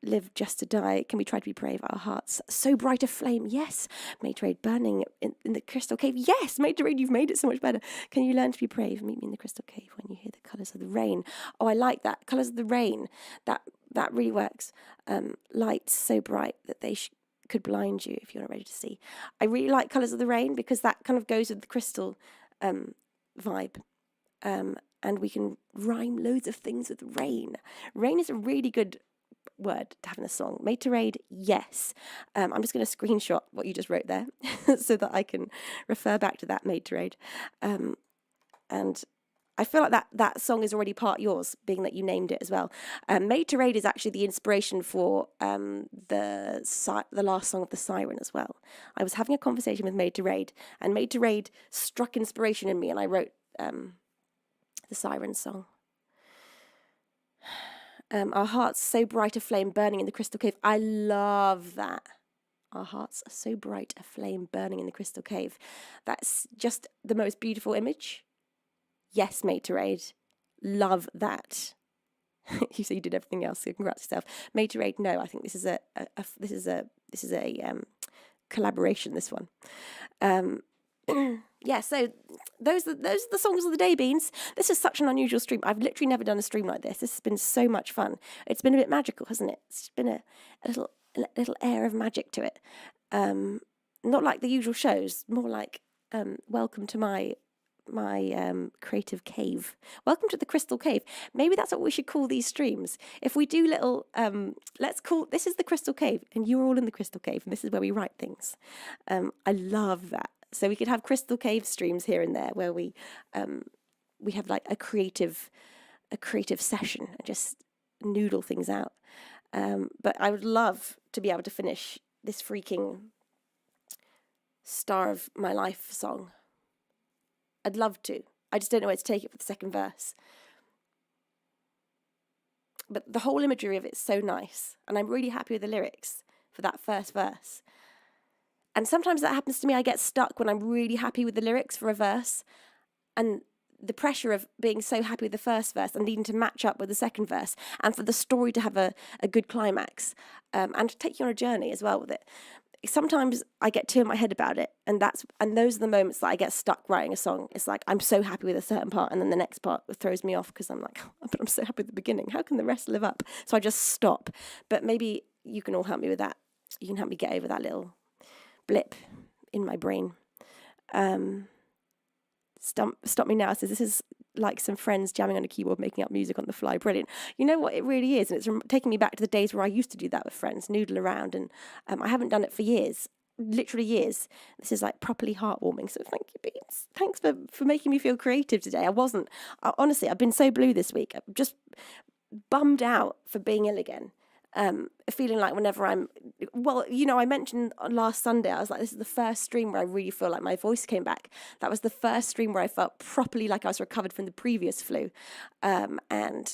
live just to die? Can we try to be brave? Our hearts so bright a flame. Yes. Maid to raid, burning in the crystal cave. Yes. Maid to raid, you've made it so much better. Can you learn to be brave? Meet me in the crystal cave when you hear the colours of the rain. Oh, I like that. Colours of the rain. That really works. Lights so bright that they could blind you if you're not ready to see. I really like Colours of the Rain because that kind of goes with the crystal vibe. And we can rhyme loads of things with rain. Rain is a really good word to have in a song. Made to raid, yes. I'm just going to screenshot what you just wrote there so that I can refer back to that made to raid. And I feel like that song is already part yours, being that you named it as well. Made to Raid is actually the inspiration for the last song of the Siren as well. I was having a conversation with Made to Raid, and Made to Raid struck inspiration in me, and I wrote the Siren song. Our hearts so bright a flame burning in the crystal cave. I love that. Our hearts are so bright a flame burning in the crystal cave. That's just the most beautiful image. Yes, Made to Raid. Love that. You say you did everything else, so congrats yourself. Made to Raid, no, I think this is a collaboration, this one. Yeah, so those are the songs of the day, Beans. This is such an unusual stream. I've literally never done a stream like this. This has been so much fun. It's been a bit magical, hasn't it? It's been a little air of magic to it. Not like the usual shows, more like welcome to my creative cave. Welcome to the crystal cave. Maybe that's what we should call these streams. If we do little let's call this is the crystal cave and you're all in the crystal cave and this is where we write things. I love that. So we could have crystal cave streams here and there where we have like a creative session and just noodle things out. But I would love to be able to finish this freaking Star of My Life song. I'd love to. I just don't know where to take it for the second verse. But the whole imagery of it is so nice. And I'm really happy with the lyrics for that first verse. And sometimes that happens to me. I get stuck when I'm really happy with the lyrics for a verse. And the pressure of being so happy with the first verse and needing to match up with the second verse. And for the story to have a good climax. And to take you on a journey as well with it. Sometimes I get too in my head about it, and those are the moments that I get stuck writing a song. It's like I'm so happy with a certain part, and then the next part throws me off because I'm like, oh, but I'm so happy with the beginning. How can the rest live up? So I just stop. But maybe you can all help me with that. You can help me get over that little blip in my brain. Stop me now says this is like some friends jamming on a keyboard, making up music on the fly. Brilliant. You know what it really is, and it's taking me back to the days where I used to do that with friends, noodle around, and I haven't done it for years, literally years. This is like properly heartwarming. So thank you, Beans. Thanks for making me feel creative today. Honestly, I've been so blue this week. I'm just bummed out for being ill again. Feeling like whenever I mentioned on last Sunday, I was like, this is the first stream where I really feel like my voice came back. That was the first stream where I felt properly like I was recovered from the previous flu. And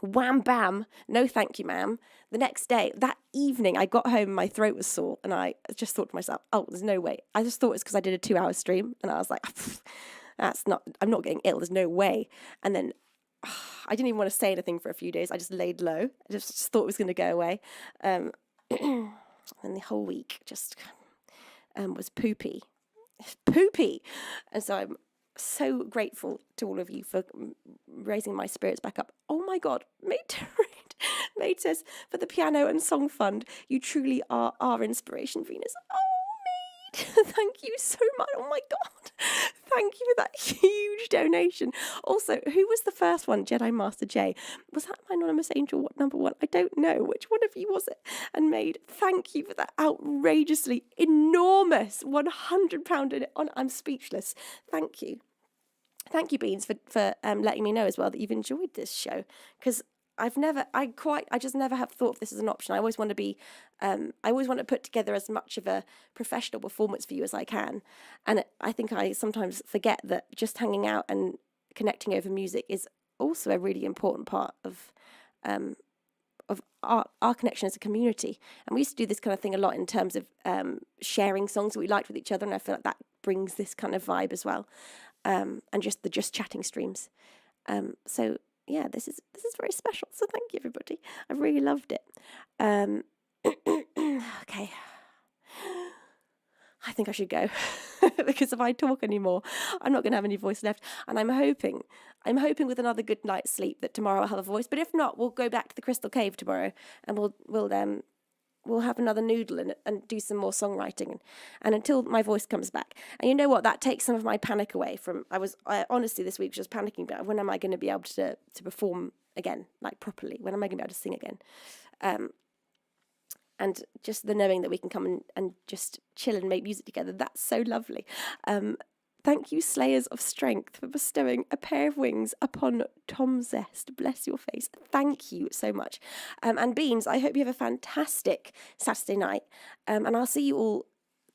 wham, bam, no thank you, ma'am. The next day, that evening, I got home, my throat was sore, and I just thought to myself, oh, there's no way. I just thought it's because I did a 2-hour stream, and I was like, I'm not getting ill, there's no way. And then I didn't even want to say anything for a few days. I just laid low. I just thought it was going to go away. And the whole week just was poopy. Poopy. And so I'm so grateful to all of you for raising my spirits back up. Oh my God. Mate says, for the piano and song fund, you truly are our inspiration, Venus. Oh, thank you so much. Oh my God. Thank you for that huge donation. Also, who was the first one? Jedi Master J. Was that my anonymous angel? What number one? I don't know. Which one of you was it? And Maid, thank you for that outrageously enormous £100 I'm speechless. Thank you. Thank you, Beans, for letting me know as well that you've enjoyed this show. Because I just never have thought of this as an option. I always want to put together as much of a professional performance for you as I can. And I think I sometimes forget that just hanging out and connecting over music is also a really important part of our connection as a community. And we used to do this kind of thing a lot in terms of sharing songs that we liked with each other, and I feel like that brings this kind of vibe as well, and just the just chatting streams. So yeah, this is very special. So thank you, everybody. I really loved it. Okay. I think I should go because if I talk anymore, I'm not going to have any voice left. And I'm hoping with another good night's sleep that tomorrow I'll have a voice. But if not, we'll go back to the Crystal Cave tomorrow, and we'll have another noodle and do some more songwriting, and until my voice comes back. And you know what? That takes some of my panic away from. I honestly this week was just panicking about when am I going to be able to perform again, like properly? When am I going to be able to sing again? And just the knowing that we can come and just chill and make music together, that's so lovely. Thank you, Slayers of Strength, for bestowing a pair of wings upon Tom Zest. Bless your face. Thank you so much. And Beans, I hope you have a fantastic Saturday night. And I'll see you all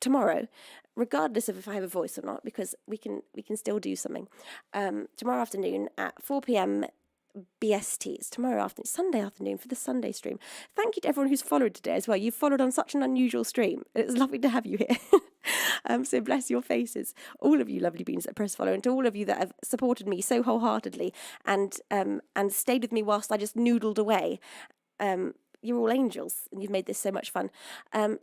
tomorrow, regardless of if I have a voice or not, because we can still do something. Tomorrow afternoon at 4 p.m. BST. It's tomorrow afternoon, Sunday afternoon, for the Sunday stream. Thank you to everyone who's followed today as well. You've followed on such an unusual stream. It's lovely to have you here. So bless your faces, all of you lovely beans that press follow, and to all of you that have supported me so wholeheartedly and stayed with me whilst I just noodled away. You're all angels, and you've made this so much fun.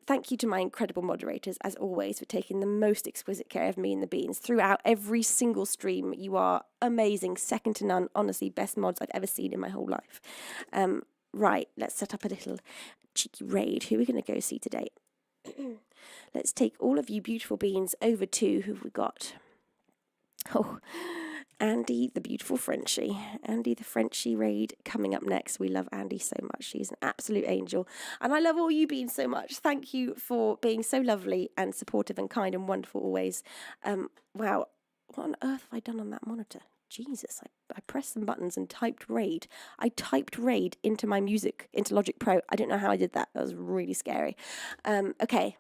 Thank you to my incredible moderators, as always, for taking the most exquisite care of me and the beans throughout every single stream. You are amazing, second to none. Honestly, best mods I've ever seen in my whole life. Right, let's set up a little cheeky raid. Who are we going to go see today? Let's take all of you beautiful beans over to who have we got? Oh, Andy, the beautiful Frenchie. Andy, the Frenchie raid coming up next. We love Andy so much. She's an absolute angel. And I love all you beans so much. Thank you for being so lovely and supportive and kind and wonderful always. Wow, what on earth have I done on that monitor? Jesus, I pressed some buttons and typed raid. I typed raid into my music, into Logic Pro. I don't know how I did that. That was really scary. Okay.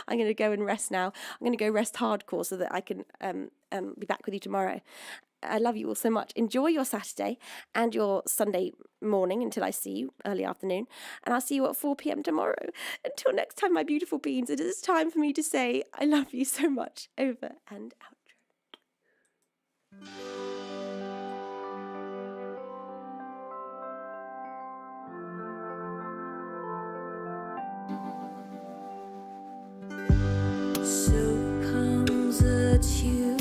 I'm going to go and rest now. I'm going to go rest hardcore so that I can be back with you tomorrow. I love you all so much. Enjoy your Saturday and your Sunday morning until I see you early afternoon. And I'll see you at 4 p.m. tomorrow. Until next time, my beautiful beans, it is time for me to say I love you so much. Over and out. So comes a tune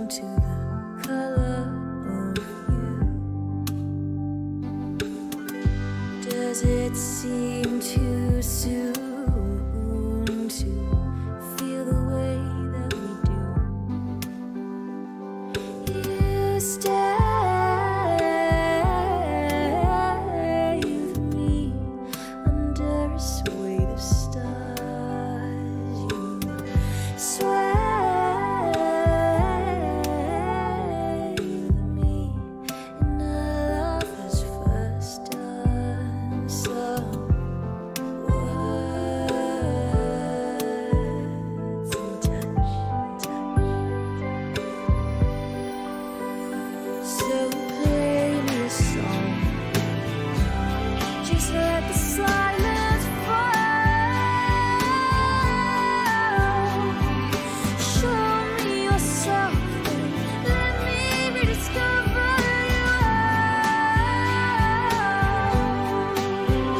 to the color of you. Does it seem too soon?